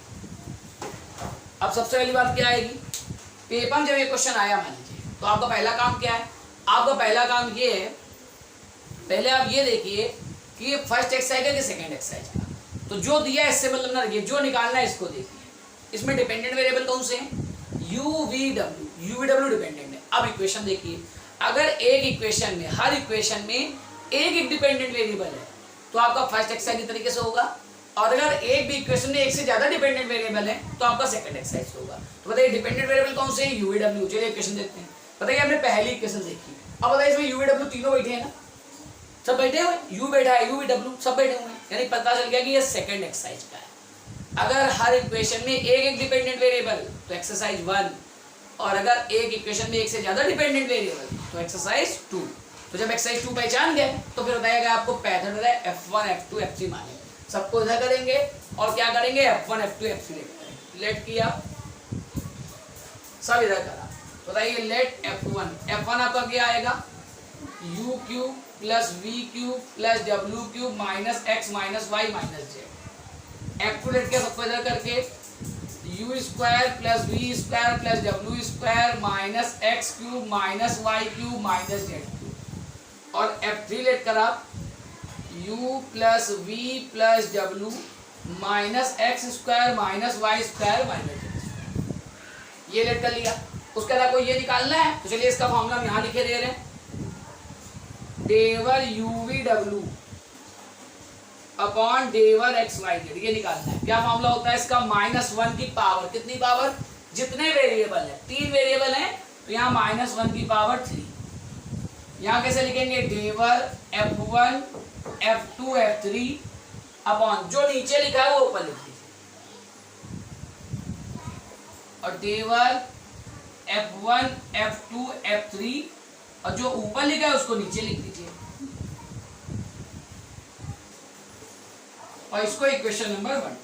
अब सबसे पहली बात क्या आएगी, पेपर में जब ये क्वेश्चन आया मान लीजिए तो आपका पहला काम क्या है, आपका पहला काम ये है, पहले आप ये देखिए कि ये फर्स्ट एक्सरसाइज है कि सेकंड एक्सरसाइज का। तो जो दिया है इससे मतलब ना रखिए, जो निकालना है इसको देखिए। इसमें डिपेंडेंट वेरिएबल कौन से हैं, UVW डिपेंडेंट है। अब इक्वेशन देखिए, अगर एक इक्वेशन में, हर इक्वेशन में एक डिपेंडेंट वेरिएबल है तो आपका फर्स्ट एक्सरसाइज इस तरीके से होगा, और अगर एक भी इक्वेशन में एक से ज्यादा डिपेंडेंट वेरिएबल है तो आपका सेकंड एक्सरसाइज होगा। तो बताइए डिपेंडेंट वेरिएबल कौन से हैं, UVW। चलिए इक्वेशन देखते हैं। बताइए हमने पहली इक्वेशन देखी, अब बताइए इसमें UVW तीनों बैठे हैं ना, सब बैठे हुए, U बैठा है, UVW सब बैठे हुए हैं, यानी पता चल गया कि ये सेकंड एक्सरसाइज का है। अगर हर इक्वेशन में एक डिपेंडेंट वेरिएबल तो एक्सरसाइज 1, और अगर एक इक्वेशन में एक से ज्यादा डिपेंडेंट वेरिएबल तो एक्सरसाइज 2। तो जब एक्सरसाइज 2 पहचान गए तो फिर बताएगा आपको पैटर्न है F1 F2 F3 माने, सबको इधर करेंगे और क्या करेंगे, F1 F2 F3 लेट किया, सब इधर करा। बताइए लेट F1 आपका क्या आएगा, UQ plus VQ plus WQ minus X minus Y minus Z। F2 let किया, सबको इधर करके U² plus V² plus W² minus X³ minus Y³ minus Z। और F3 लेट करा, U plus V plus W minus X² minus Y² minus Z। ये let कर लिया। उसके बाद आपको ये निकालना है, तो चलिए इसका फॉर्मूला हम यहाँ लिखे दे रहे हैं, डेवर UVW अपॉन डेवर XYZ, ये निकालना है। क्या फॉर्मूला होता है इसका, -1 की पावर, कितनी पावर, जितने वेरिएबल है, 3 वेरिएबल है तो यहाँ -1 की पावर 3। यहाँ कैसे लिखेंगे, डेवर F1 F2 F3 अपॉन, जो नीचे लिखा है वो ऊपर लिख दीजिए, और डेवर F1 F2 F3, और जो ऊपर लिखा है उसको नीचे लिख दीजिए। और इसको इक्वेशन नंबर 1।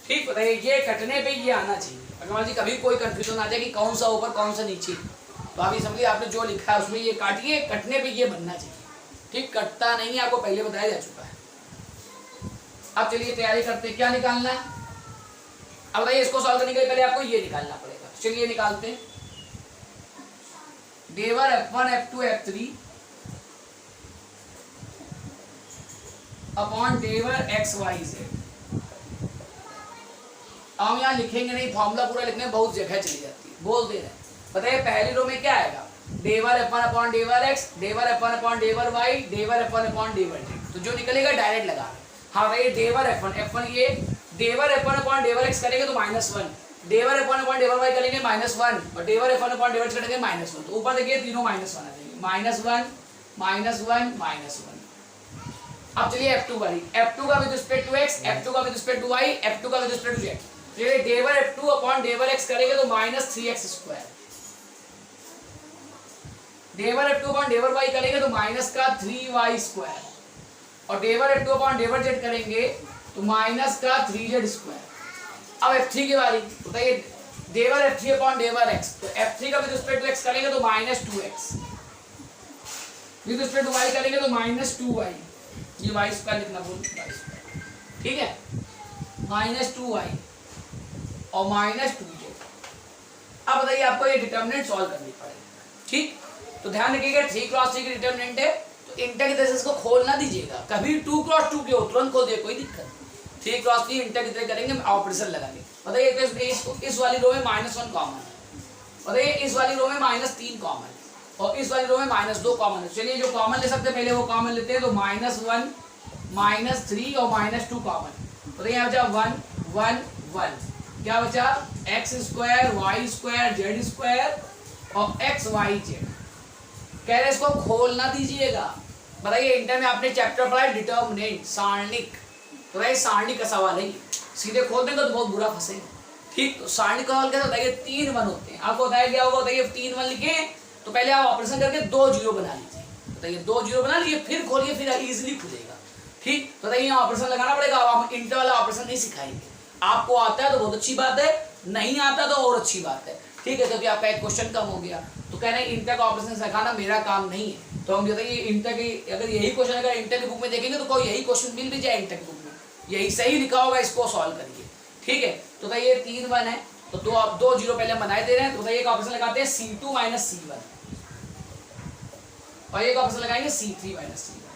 ठीक, बताइए ये कटने पे ये आना चाहिए। अगर मान लीजिए कभी कोई कंफ्यूजन आ जाए कि कौन सा ऊपर कौन सा नीचे, तो आप ये समझिए आपने जो लिखा है उसमें ये काटिए, कटने पे ये बनना चाहिए। ठीक, कटता नहीं है, आपको पहले बताया जा चुका है। अब चलिए तैयारी करते हैं, क्या निकालना है। अब बताइए इसको सॉल्व करने के लिए पहले आपको ये निकालना पड़ेगा। चलिए निकालते हैं। Del F1 F2 F3 upon del XYZ। हम यहाँ लिखेंगे नहीं, फॉर्मूला पूरा लिखने में बहुत जगह चली जाती है, बोल दे रहे हैं। बताइए पहली रो में क्या आएगा, del F1 upon del X, del F1 upon del Y, del F1 upon del Z। तो जो निकलेगा डायरेक्ट लगा रहे। हाँ भाई डेवर F1 ये डेवर F1 अपॉन डेवर X करेंगे तो -1, डेवर F1 अपॉन डेवर Y करेंगे -1 और डेवर F1 अपॉन डेवर Z करेंगे -1। तो ऊपर देखिए तीनों -1 आ जाएंगे, -1 -1 -1। अब चलिए F2 वाली, F2 का with respect to X, F2 का with respect to Y, F2 का विद रिस्पेक्ट टू Z। चलिए डेवर F2 अपॉन डेवर X करेंगे तो -3x², डेवर F2 upon del Y करेंगे तो -3y², और डेवर F2 अपॉन डेवर Z करेंगे तो -3z²। अब F3 की बारी, बताइए डेवर F3 अपॉन डेवर X, तो F3 का विद रिस्पेक्ट टू X करेंगे तो -2x, with respect to Y करेंगे तो -2y, ये y² लिखना बोल, y², ठीक है, -2y और -2z। अब बताइए आपको ये डिटरमिनेंट सॉल्व करनी पड़ेगी। ठीक, तो ध्यान रखिएगा 3 क्रॉस 3 की डिटरमिनेंट है, तो इंटर की तरह से इसको खोल ना दीजिएगा, कभी 2 क्रॉस 2 के हो तुरंत खोल दिए, कोई दिक्कत नहीं। 3 क्रॉस 3 इंटर की तरह करेंगे, ऑपरेशन लगाएंगे। बताइए इस वाली रो में -1 कॉमन है, बताइए इस वाली रो में -3 कॉमन है, और इस वाली रो में -2 कॉमन है। चलिए जो कॉमन ले सकते हैं पहले वो कॉमन लेते हैं, तो -1 -3 और -2 कॉमन। बताइए यहाँ बचा 1 1 1, क्या बचा x² y² z² और xyz। कह रहे इसको खोल ना दीजिएगा। बताइए इंटर में आपने चैप्टर पढ़ा है डिटर्मिनेंट, सारणिक, तो भाई सारणी का सवाल है, सीधे खोल देंगे तो बहुत बुरा फंसेगा। ठीक, तो सारणी का सवाल कैसे बताइए 3 1 होते हैं, आपको बताया क्या होगा। बताइए 3 1 लिखे तो पहले आप ऑपरेशन करके 2 0 बना लीजिए, बताइए 2 0 बना लीजिए, फिर खोलिए, फिर इजीली खुलेगा। ठीक, तो बताइए यहाँ ऑपरेशन लगाना पड़ेगा। हम इंटर वाला ऑपरेशन नहीं सिखाएंगे, आपको आता है तो बहुत अच्छी बात है, नहीं आता तो और अच्छी बात है। ठीक है, तो भी आपका एक क्वेश्चन कम हो गया। तो कह रहे हैं इंटर का ऑपरेशन सिखाना मेरा काम नहीं है, तो हम बताइए इंटर की अगर यही क्वेश्चन अगर इंटर की बुक में देखेंगे तो कोई यही क्वेश्चन मिल भी जाए इंटर की बुक में, यही सही लिखा होगा, इसको सॉल्व करिए। ठीक है, तो बताइए 3 1 है, तो 2 0 पहले बनाए दे रहे हैं, तो बताइए एक ऑपरेशन लगाते हैं C2 - C1 और एक ऑपरेशन लगाएंगे C3 - C1।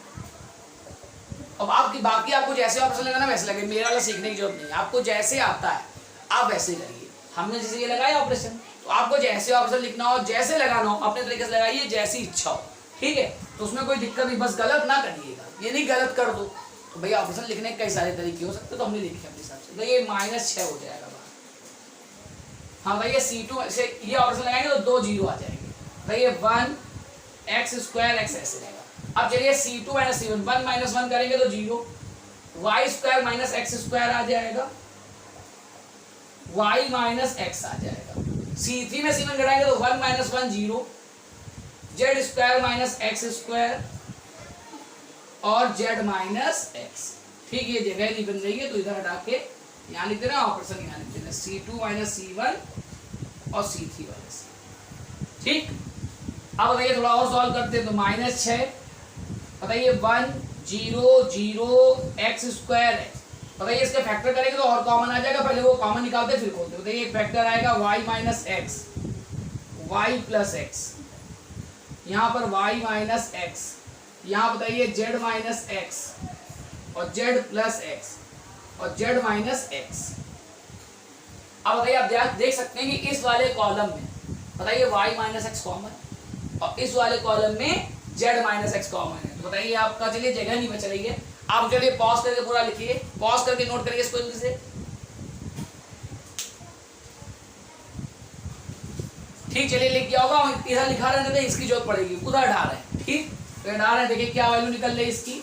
अब आपकी बाकी आपको जैसे ऑपरेशन लगाना वैसे लगे, मेरा वाला सीखने की जरूरत नहीं है, आपको जैसे आता है आप वैसे करिए। हमने जैसे ये लगाया ऑपरेशन, तो आपको जैसे ऑपरेशन लिखना हो, जैसे लगाना हो, अपने तरीके से लगाइए, जैसी इच्छा हो। ठीक है, तो उसमें कोई दिक्कत नहीं, बस गलत ना करिएगा, ये नहीं गलत कर दो। तो भैया ऑपरेशन लिखने के कई सारे तरीके हो सकते, तो हमने लिखे अपने हिसाब से। तो ये -6 हो जाएगा बाहर। हाँ भैया C2 से ये ऑपरेशन लगाएंगे तो 2 0 आ जाएंगे। भैया 1 x² x ऐसे रहेगा। अब चलिए C2 - C1, 1 - 1 करेंगे तो 0, y² - x² आ जाएगा, y - x आ जाएगा। C3 में C1 घटाएंगे तो 1 - 1 0, z² - x² और z - x। ठीक, ये जगह नहीं बन रही है, तो इधर हटा के यहाँ लिख देना, ऑपरेशन यहाँ लिख देना, C2 - C1 और C3 - C। ठीक, अब बताइए थोड़ा और सॉल्व करते हैं, तो -6, बताइए 1 0 0 x²। बताइए इसके फैक्टर करेंगे तो और कॉमन आ जाएगा, पहले वो कॉमन निकालते फिर खोलते। बताइए एक फैक्टर आएगा y - x, y + x, यहाँ पर y - x, यहाँ बताइए z - x और z + x और z - x। अब बताइए आप देख सकते हैं कि इस वाले कॉलम में बताइए y - x कॉमन और इस वाले कॉलम में z - x कॉमन है। तो बताइए आपका चलिए जगह नहीं बच रही है, आप चलिए पॉज करके पूरा लिखिए, पॉज करके नोट करिए इसको जल्दी से। ठीक, चलिए लिख गया होगा, इधर लिखा रहने देते, इसकी जरूरत पड़ेगी, उधर हटा रहे हैं। ठीक, तो हटा रहे हैं, देखिए क्या वैल्यू निकल रही है इसकी।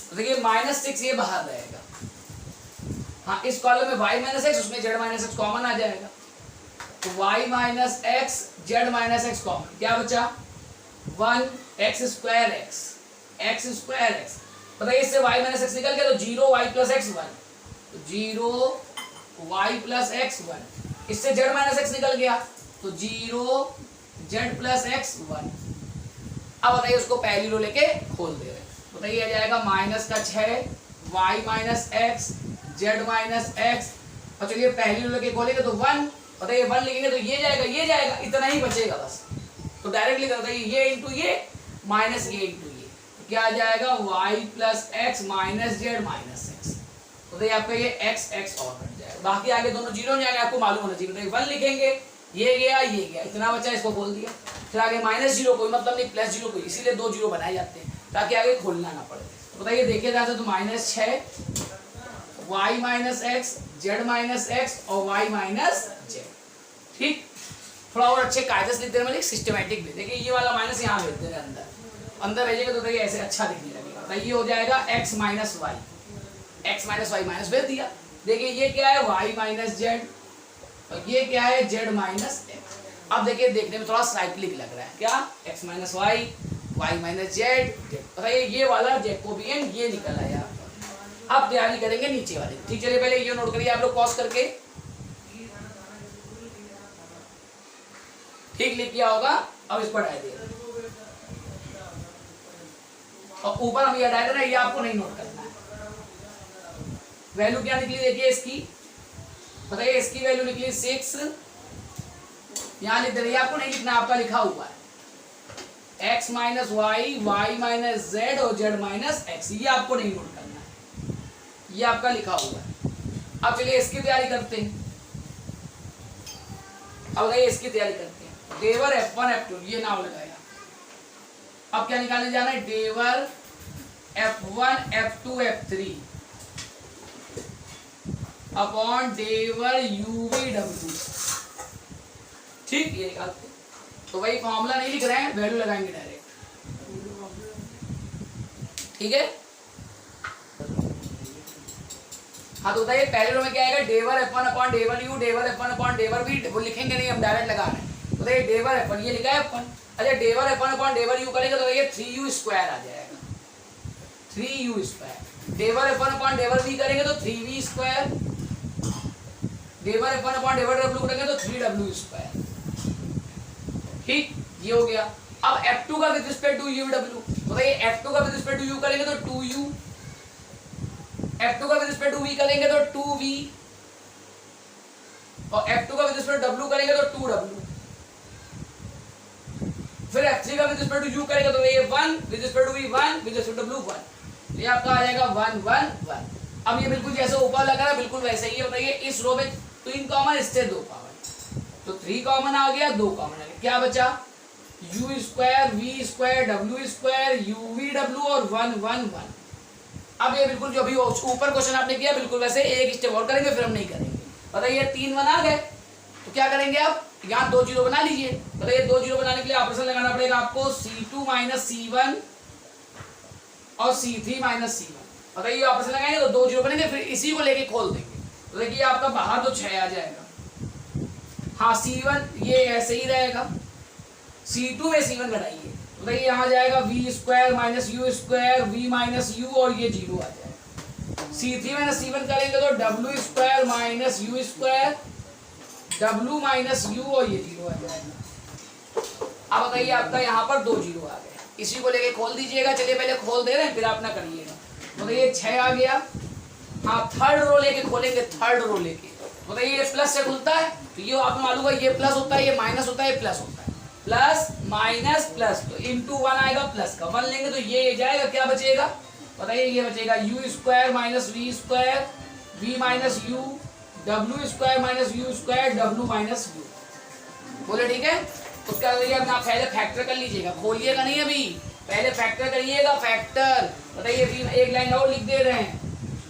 तो देखिए -6 ये बाहर रहेगा। हाँ, इस कॉलम में y - x, उसमें z - x कॉमन आ जाएगा। y minus x Z minus x common, क्या बचा 1 x square x square x, बताइए इससे y माइनस एक्स निकल गया तो 0 y प्लस एक्स 1, तो 0 y प्लस एक्स 1, इससे z माइनस एक्स निकल गया तो 0 z प्लस एक्स 1। अब बताइए उसको पहली रो लेके खोल दे रहे, बताइए आ जाएगा माइनस का 6 y minus x z minus x, और चलिए पहली रो लेके खोलेंगे तो 1, बताइए 1 लिखेंगे तो ये जाएगा इतना ही बचेगा बस, तो डायरेक्टली कर बताइए ये इंटू ये माइनस ये इंटू ये, तो क्या आ जाएगा y plus x minus Z minus x, तो आपका ये एक्स एक्स और कट जाएगा, बाकी आगे दोनों जीरो नहीं आगे, आपको मालूम होना चाहिए, बताइए 1 लिखेंगे ये गया इतना बचा, इसको खोल दिया, फिर आगे माइनस जीरो कोई मतलब नहीं, प्लस जीरो कोई, इसीलिए 2 जीरो बनाए जाते हैं ताकि आगे खोलना ना पड़े। तो बताइए देखिए ध्यान से, तो minus 6 y minus x Z minus x और y माइनस जेड, ठीक। थोड़ा और अच्छे कायदे से लिखते हैं, सिस्टमेटिक भी, देखिए ये वाला माइनस यहाँ भेज दे रहे अंदर भेजेंगे तो देखिए ऐसे अच्छा दिखने लगेगा, तो ये हो जाएगा x माइनस वाई माइनस भेज दिया, देखिए ये क्या है y माइनस जेड और ये क्या है z माइनस एक्स। अब देखिए देखने में थोड़ा साइक्लिक लग रहा है, क्या x minus y y minus z, बताइए ये वाला जैकोबियन ये निकल आया। अब तैयारी करेंगे नीचे वाले, ठीक, चलिए पहले ये नोट करिए आप लोग पॉज करके, ठीक लिख किया होगा, अब इसको हटा दिए और ऊपर हम ये हटा दे रहे हैं, ये आपको नहीं नोट करना है। वैल्यू क्या निकली देखिए इसकी, बताइए इसकी वैल्यू निकली 6, यहां लिख दे रही है, आपको नहीं लिखना, आपका लिखा हुआ है x minus y y minus z और z माइनस एक्स, ये आपको नहीं नोट करना है, ये आपका लिखा हुआ है। अब चलिए इसकी तैयारी करते हैं, अब इसकी तैयारी करते हैं, डेवर f1 f2 ये नाम लगाया, अब क्या निकालने जाना है, डेवर f1 f2 f3 upon डेवर UVW, ठीक, ये निकालते हैं। तो वही फॉर्मूला नहीं लिख रहे हैं, वैल्यू लगाएंगे डायरेक्ट, ठीक है। हाँ तो बताइए पहले रो में क्या आएगा, del f1 upon del u, del f1 upon del v, वो लिखेंगे नहीं, हम डायरेक्ट लगा रहे हैं, बताइए डेवर f1 ये लिखा है f1, अच्छा डेवर f1 अपॉन डेवर u करेंगे तो ये 3u स्क्वायर आ जाएगा, 3u square, del f1 upon del v करेंगे तो 3v square, del f1 upon del w करेंगे तो 3w स्क्वायर, ठीक, ये हो गया। अब f2 का विद रिस्पेक्ट टू uw, बताइए f2 का विद रिस्पेक्ट टू u करेंगे तो 2u, f2 का विद रिस्पेक्ट टू v करेंगे तो 2v, और f2 का विद रिस्पेक्ट टू w करेंगे तो 2w, फिर f3 का विद रिस्पेक्ट टू u करेंगे तो ये 1 with respect to v 1 with respect to w 1, ये आपका आ जाएगा 1 1 1। अब ये बिल्कुल जैसे ऊपर लगा है बिल्कुल वैसे ही, बताइए इस रो में 3 कॉमन, इससे 2 कॉमन, तो 3 कॉमन आ गया, 2 कॉमन आ गया, क्या बचा u square v square w square UVW और 1 1 1। अब ये बिल्कुल जो भी ऊपर क्वेश्चन आपने किया बिल्कुल वैसे एक स्टेप और करेंगे, फिर हम नहीं करेंगे, बताइए 3 1 आ गए, तो क्या करेंगे अब यहाँ 2 जीरो बना लीजिए, बताइए 2 जीरो बनाने के लिए ऑपरेशन लगाना पड़ेगा आपको, C2 माइनस C1 और C3 माइनस C1, बताइए ऑपरेशन लगाएंगे तो 2 जीरो बनेंगे, फिर इसी को लेके खोल देंगे, तो देखिए आपका बाहर तो 6 आ जाएगा, हाँ C1 ये ऐसे ही रहेगा, C2 में C1 घटाइए, बताइए यहाँ जाएगा v square minus u square v minus u और ये 0 आ जाएगा, C3 माइनस C1 करेंगे तो w square minus u square w minus u और ये 0 आ जाएगा। अब बताइए आपका यहाँ पर 2 जीरो आ गए, इसी को लेके खोल दीजिएगा, चलिए पहले खोल दे रहे हैं फिर आप ना करिएगा, बताइए 6 आ गया, हाँ थर्ड रो लेके खोलेंगे, थर्ड रो लेके, बताइए ये प्लस से खुलता है तो ये आपको मालूम है, ये प्लस होता है, ये माइनस होता है, ये प्लस होता है, प्लस माइनस प्लस, तो इंटू 1 आएगा, प्लस का 1 लेंगे तो ये जाएगा, क्या बचेगा, बताइए ये बचेगा u square minus v square v minus u, w square minus u square w minus u, बोले ठीक है। उसका आप पहले फैक्टर कर लीजिएगा, खोलिएगा नहीं अभी, पहले फैक्टर करिएगा, फैक्टर, बताइए एक लाइन और लिख दे रहे हैं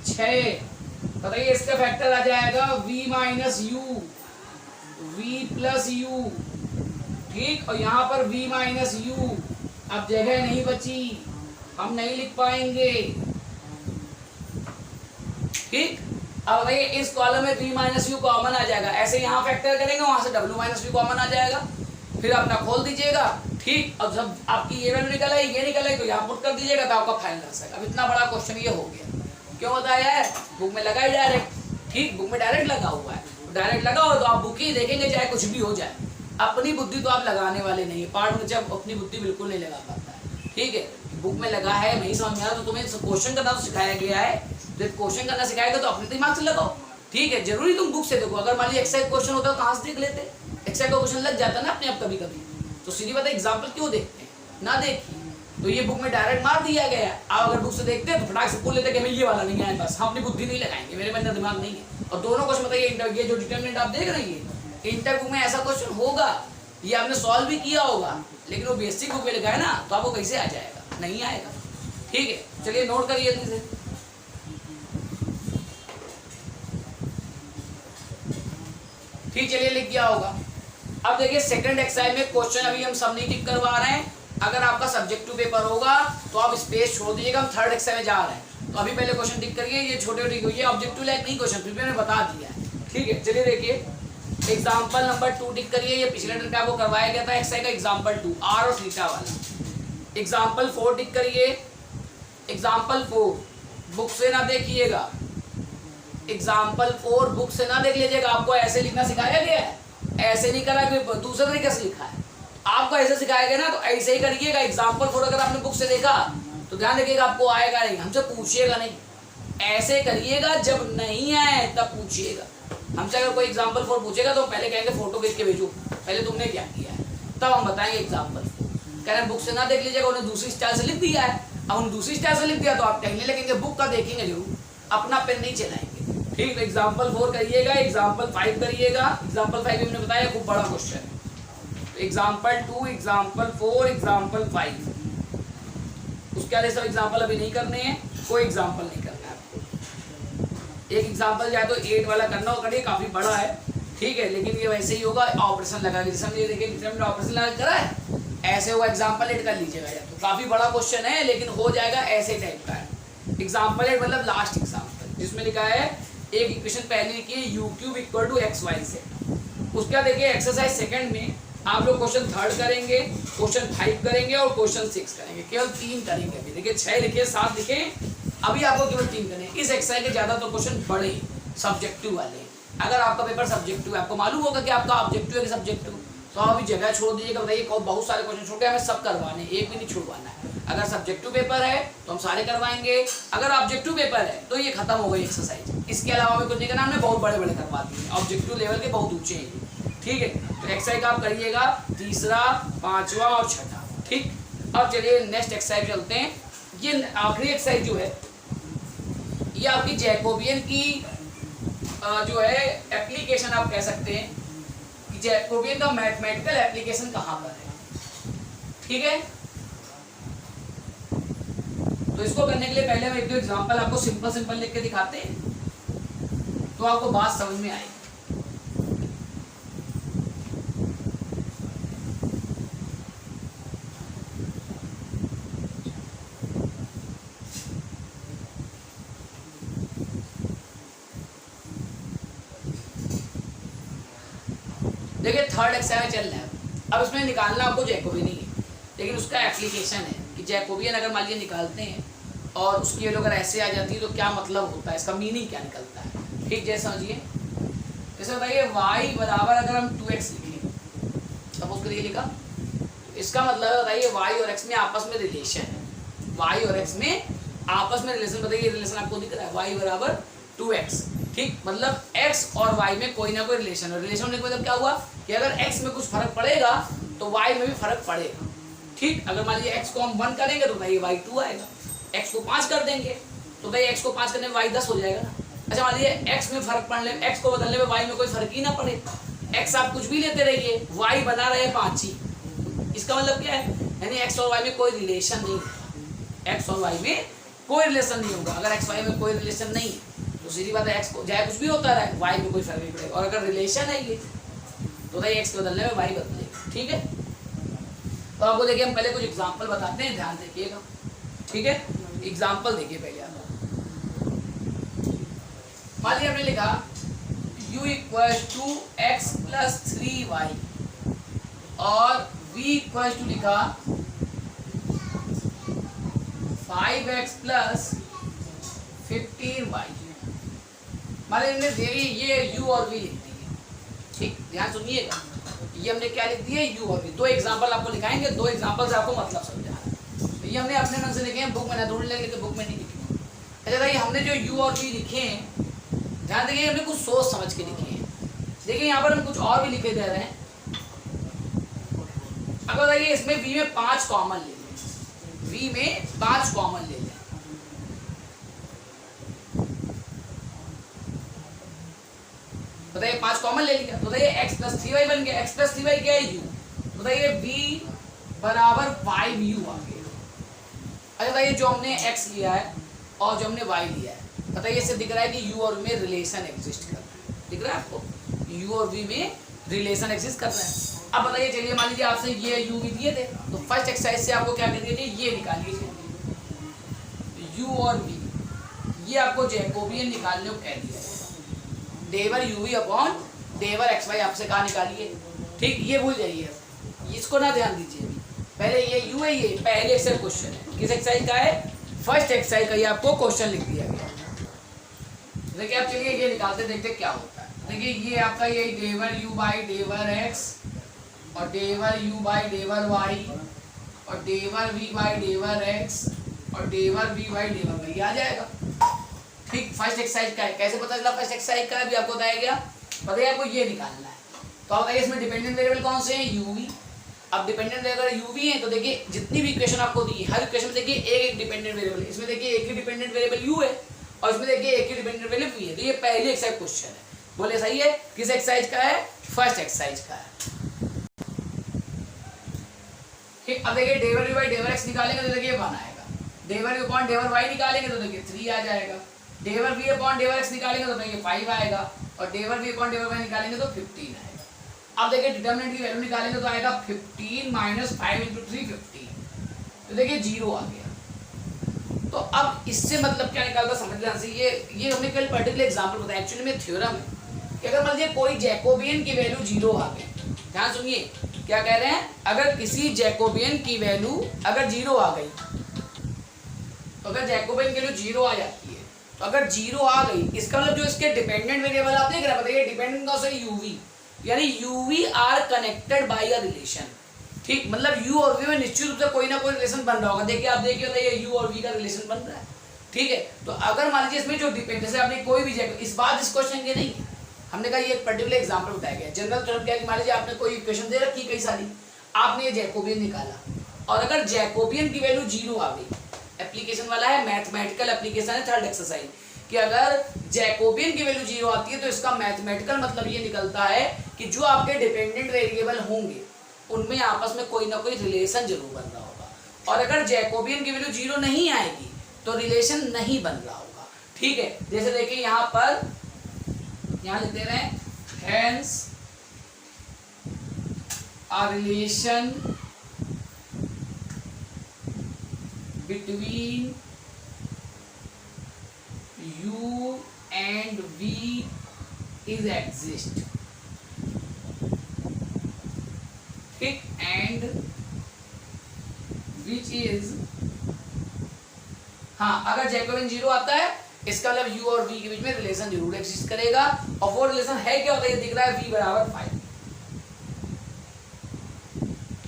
6, बताइए इसका फैक्टर आ जाएगा v minus u v plus u, ठीक, और यहाँ पर v माइनस u, अब जगह नहीं बची, हम नहीं लिख पाएंगे, ठीक, अब भाई इस कॉलम में v माइनस यू कॉमन आ जाएगा, ऐसे यहाँ फैक्टर करेंगे वहां से w माइनस यू कॉमन आ जाएगा, फिर अपना खोल दीजिएगा। ठीक, अब जब आपकी ये वैल्यू निकल आई, ये निकल आई, तो यहाँ पुट कर दीजिएगा तो आपका फाइनल आंसर। अब इतना बड़ा क्वेश्चन ये हो गया, क्यों बताया है, बुक में लगा ही डायरेक्ट। ठीक, बुक में डायरेक्ट लगा हुआ है, डायरेक्ट लगा हो तो आप बुक ही देखेंगे चाहे कुछ भी हो जाए। अपनी बुद्धि तो आप लगाने वाले नहीं है, पार्ट में जब अपनी बुद्धि बिल्कुल नहीं लगा पाता है। ठीक है, बुक में लगा है, नहीं समझ में आ रहा तो तुम्हें क्वेश्चन करना तो सिखाया गया है, जब क्वेश्चन करना सिखाएगा तो अपने दिमाग से लगाओ। ठीक है, जरूरी तुम बुक से देखो। अगर मान लीजिए एक्सरसाइज क्वेश्चन होता है कहाँ से देख लेते, एक्सरसाइज का क्वेश्चन लग जाता है ना अपने आप कभी कभी, तो सीधी बात है एग्जाम्पल क्यों देखते हैं, ना देखिए। तो ये बुक में डायरेक्ट मार दिया गया है, आप अगर बुक से देखते हैं तो फटाक से बोल लेते कि ये वाला नहीं है, बस हम अपनी बुद्धि नहीं लगाएंगे, मेरे अंदर दिमाग नहीं है। और दोनों क्वेश्चन बताइए, ये जो डिटरमिनेंट आप देख रहे हैं इंटर बुक में ऐसा क्वेश्चन होगा, ये आपने सॉल्व भी किया होगा, लेकिन वो बेसिक बुक में लिखा है ना, तो आपको कैसे आ जाएगा, नहीं आएगा। ठीक है, चलिए नोट करिए जल्दी से। ठीक, चलिए लिख गया होगा। अब देखिए सेकंड एक्सरसाइज में क्वेश्चन अभी हम सब नहीं टिक करवा रहे हैं, अगर आपका सब्जेक्टिव पेपर होगा तो आप स्पेस छोड़ दीजिएगा, हम थर्ड एक्सरसाइज में जा रहे हैं। तो अभी पहले क्वेश्चन टिक करिए, ये छोटे छोटे, ये ऑब्जेक्टिव लाइक नहीं क्वेश्चन, फिर भी मैंने बता दिया है। ठीक है, चलिए देखिए एग्जाम्पल नंबर 2 टिक करिए, ये पिछले टर्म का आपको करवाया गया था एक्सरसाइज का एग्जाम्पल 2 आर और थीटा वाला। एग्जाम्पल 4 टिक करिए, एग्जाम्पल 4 बुक से ना देखिएगा, एग्जाम्पल 4 बुक से ना देख लीजिएगा, आपको ऐसे लिखना सिखाया गया है, ऐसे नहीं करा, दूसरे तरीके से लिखा है, आपको ऐसे सिखाया गया ना, तो ऐसे ही करिएगा। एग्जाम्पल 4 अगर आपने बुक से देखा तो ध्यान रखिएगा आपको आएगा नहीं, हमसे पूछिएगा नहीं, ऐसे करिएगा, जब नहीं आए तब पूछिएगा। हमसे अगर कोई एग्जाम्पल 4 पूछेगा तो पहले कहेंगे फोटो खींच के भेजो, पहले तुमने क्या किया है, तब हम बताएंगे एग्जाम्पल 4। कह रहे बुक से ना देख लीजिएगा, उन्हें दूसरी स्टाइल से लिख दिया है, अब उन्हें दूसरी स्टाइल से लिख दिया तो आप कहने लगेंगे बुक का देखेंगे जरूर, अपना पेन नहीं चलाएंगे। ठीक, तो एग्जाम्पल 4 करिएगा, एग्जाम्पल 5 करिएगा। एग्जाम्पल 5 हमने बताया खूब बड़ा क्वेश्चन है, एग्जाम्पल 2, एग्जाम्पल 4, एग्जाम्पल 5, उसके आगे सब एग्जाम्पल अभी नहीं करने हैं, कोई एग्जाम्पल नहीं करना है आपको। एक एग्जाम्पल जाए तो 8 वाला करना हो, करिए, काफी बड़ा है। ठीक है, लेकिन ये वैसे ही होगा, ऑपरेशन लगा के, जैसे ये देखिए डिटरमिनेंट ऑपरेशन लगा करा है, ऐसे होगा एग्जाम्पल 8 कर लीजिएगा, या तो काफी बड़ा क्वेश्चन है लेकिन हो जाएगा ऐसे टाइप का है। एग्जाम्पल 8 मतलब लास्ट एग्जाम्पल, जिसमें लिखा है एक इक्वेशन पहले लिखी है u cube equal to xy से। उसका देखिए एक्सरसाइज सेकंड में आप लोग क्वेश्चन 3 करेंगे, क्वेश्चन 5 करेंगे और क्वेश्चन 6 करेंगे, केवल 3 करेंगे। अभी देखिए 6 लिखे, 7 लिखे, अभी आपको केवल 3 करने। इस एक्सरसाइज के ज्यादा तो क्वेश्चन बड़े सब्जेक्टिव वाले, अगर आपका पेपर सब्जेक्टिव है, आपको मालूम होगा कि आपका ऑब्जेक्टिव है कि सब्जेक्टिव, तो अभी जगह छोड़ दीजिएगा। बताइए बहुत सारे क्वेश्चन छोड़ के हमें सब करवाने, एक भी नहीं छुड़वाना है। अगर सब्जेक्टिव पेपर है तो हम सारे करवाएंगे, अगर ऑब्जेक्टिव पेपर है तो ये खत्म हो गई एक्सरसाइज। इसके अलावा हमें कुछ नहीं करना, हमने बहुत बड़े बड़े करवा दिए, ऑब्जेक्टिव लेवल के बहुत ऊंचे हैं। ठीक है, तो एक्सरसाइज आप करिएगा 3रा, 5वां और 6ठा। ठीक, अब चलिए नेक्स्ट एक्सरसाइज चलते हैं। ये आखिरी एक्सरसाइज जो है ये आपकी जैकोबियन की जो है एप्लीकेशन आप कह सकते हैं कि जैकोबियन का मैथमेटिकल एप्लीकेशन कहाँ पर है। ठीक है, तो इसको करने के लिए पहले हम एक दो एग्जांपल आपको सिंपल लिख के दिखाते हैं, तो आपको बात समझ में आएगी। देखिए थर्ड एक्सरसाइज चल रहा है, अब इसमें निकालना आपको जैकोबियन ही है, लेकिन उसका एप्लीकेशन है कि जैकोबियन अगर मान लीजिए निकालते हैं और उसकी वैल्यू अगर ऐसे आ जाती है तो क्या मतलब होता है, इसका मीनिंग क्या निकलता है। ठीक, जैसे समझिए, जैसे बताइए y बराबर अगर हम 2x लिखें, सपोज करिए लिखा, इसका मतलब है बताइए y और x में आपस में रिलेशन है, y और x में आपस में रिलेशन, बताइए रिलेशन आपको दिख रहा है y बराबर 2x। ठीक, मतलब x और y में कोई ना कोई रिलेशन है। रिलेशन होने का मतलब क्या हुआ कि अगर x में कुछ फर्क पड़ेगा तो y में भी फर्क पड़ेगा। ठीक, अगर मान लीजिए x को हम 1 करेंगे तो भाई y 2 आएगा, x को 5 कर देंगे तो भाई x को 5 करने में y 10 हो जाएगा ना। अच्छा मान लीजिए x में फर्क पड़ने, x को बदलने में y में कोई फर्क ही ना पड़े, x आप कुछ भी लेते रहिए, y बना रहे 5 ही, इसका मतलब क्या है, यानी x और y में कोई रिलेशन नहीं होगा, x और y में कोई रिलेशन नहीं होगा। अगर x y में कोई रिलेशन नहीं है तो सीधी बात है x को चाहे कुछ भी होता रहे y में कोई फर्क नहीं पड़ेगा, और अगर रिलेशन है ये तो भाई x बदलने में y बदलेगा। ठीक है, तो आपको देखिए हम पहले कुछ एग्जांपल बताते हैं, ध्यान देखिएगा। ठीक है, एग्जांपल देखिए पहले आप, मान लीजिए हमने लिखा u equals to x plus 3y और v इक्वल्स टू लिखा 5x प्लस 15y। मान लीजिए देखिए ये u और v लिख दिए, ठीक, ध्यान सुनिएगा, ये हमने क्या लिख दिया u और v। दो एग्जांपल आपको लिखाएंगे, दो एग्जांपल से आपको मतलब समझा है। तो ये हमने अपने मन से लिखे हैं, बुक में ना ढूंढ लेंगे तो बुक में नहीं लिखे। अच्छा भाई हमने जो u और v लिखे हैं, ध्यान देखिए हमने कुछ सोच समझ के लिखे हैं। देखिए यहाँ पर हम कुछ और भी लिखे दे रहे हैं। अब बताइए इसमें v में 5 कॉमन ले लें, v में 5 कॉमन ले लें। बताइए 5 कॉमन ले लिया तो बताइए x प्लस 3y बन गया। x प्लस 3y क्या है u, बताइए v बराबर 5u आ गया। अच्छा बताइए जो हमने x लिया है और जो हमने y लिया है, बताइए इससे दिख रहा है कि u और v में रिलेशन एग्जिस्ट कर रहा है, दिख रहा है आपको, u और v में रिलेशन एग्जिस्ट कर रहा है। अब बताइए चलिए मान लीजिए आपसे ये u भी दिए थे, तो फर्स्ट एक्सरसाइज से आपको क्या कर दिया, ये निकालिए u और v, ये आपको जैकोबियन निकालने को कह दिया है। डेवर uv अपॉन डेवर xy आपसे कहा निकालिए, ठीक, ये भूल जाइए, इसको ना ध्यान दीजिए अभी, पहले ये u है, ये पहले एक्सरसाइज क्वेश्चन है, किस एक्सरसाइज का है, फर्स्ट एक्सरसाइज का, ये आपको क्वेश्चन लिख दिया गया। देखिए आप चलिए ये निकालते देखते क्या होता है। देखिए ये आपका ये डेवर u बाई डेवर x और डेवर u बाई डेवर y और डेवर v बाई डेवर x और डेवर v बाई डेवर y आ जाएगा, ठीक। फर्स्ट एक्सरसाइज का है, कैसे पता चला फर्स्ट एक्सरसाइज का है, अभी आपको बताया गया। बताइए आपको ये निकालना है, तो आप बताइए इसमें डिपेंडेंट वेरिएबल कौन से हैं, uv। अब डिपेंडेंट वेरिएबल uv है तो देखिए जितनी भी इक्वेशन आपको दी है, हर इक्वेशन में देखिए एक एक डिपेंडेंट वेरिएबल है, इसमें देखिए एक ही डिपेंडेंट वेरिएबल u है और इसमें देखिए एक ही डिपेंडेंट वेरिएबल v है। तो ये पहली एक्सरसाइज क्वेश्चन है, बोले सही है, किस एक्सरसाइज का है, फर्स्ट एक्सरसाइज का है, ठीक। अब देखिए डेवर u बाई डेवर x निकालेंगे तो देखिए 1 आएगा, डेवर u अपॉन डेवर y निकालेंगे तो देखिए 3 आ जाएगा, डेवर v अपॉन डेवर x निकालेंगे तो देखिए 5 आएगा और डेवर v अपॉन डेवर y निकालेंगे तो 15 आएगा। अब देखिए डिटरमिनेंट की वैल्यू निकालेंगे तो आएगा 15 माइनस 5 इंटू 3 15, तो देखिए 0 आ गया। तो अब इससे मतलब क्या निकालता समझ ध्यान से, ये हमने कल पर्टिकुलर एग्जांपल बताया, एक्चुअली में थ्योरम है कि अगर मान लीजिए कोई जैकोबियन की वैल्यू 0 आ गई, ध्यान सुनिए क्या कह रहे हैं, अगर किसी जैकोबियन की वैल्यू अगर 0 आ गई, तो अगर जैकोबियन की वैल्यू 0 आ जाती है, तो अगर 0 आ गई इसका मतलब जो इसके डिपेंडेंट वेरिएबल आप देख रहे हैं, बताइए डिपेंडेंट कौन सा है, uv, यानी uv are connected by a relation, ठीक, मतलब u और v में निश्चित रूप से कोई ना कोई रिलेशन बन रहा होगा। देखिए आप देखिए बताइए u और v का रिलेशन बन रहा है, ठीक है। तो अगर मान लीजिए इसमें जो डिपेंड, जैसे आपने कोई भी इस बात इस क्वेश्चन के नहीं है, हमने कहा ये एक पर्टिकुलर एग्जांपल बताया गया, जनरल टर्म क्या है कि मान लीजिए आपने कोई इक्वेशन दे रखी कई सारी, आपने ये जैकोबियन निकाला और अगर जैकोबियन की वैल्यू 0 आ गई, एप्लीकेशन वाला है, मैथमेटिकल एप्लीकेशन है, थर्ड एक्सरसाइज, कि अगर जैकोबियन की वैल्यू 0 आती है तो इसका मैथमेटिकल मतलब ये निकलता है कि जो आपके डिपेंडेंट वेरिएबल होंगे उनमें आपस में कोई ना कोई रिलेशन जरूर बन रहा होगा, और अगर जैकोबियन की वैल्यू 0 नहीं आएगी तो रिलेशन नहीं बन रहा होगा, ठीक है। जैसे देखिए यहाँ पर, यहाँ लिख दे रहे हैं hence a relation between u and v is exist, ठीक, and which is, हाँ अगर जैकोबियन 0 आता है इसका मतलब u और v के बीच में रिलेशन जरूर एग्जिस्ट करेगा, और वो रिलेशन है क्या होता है, ये दिख रहा है v बराबर 5,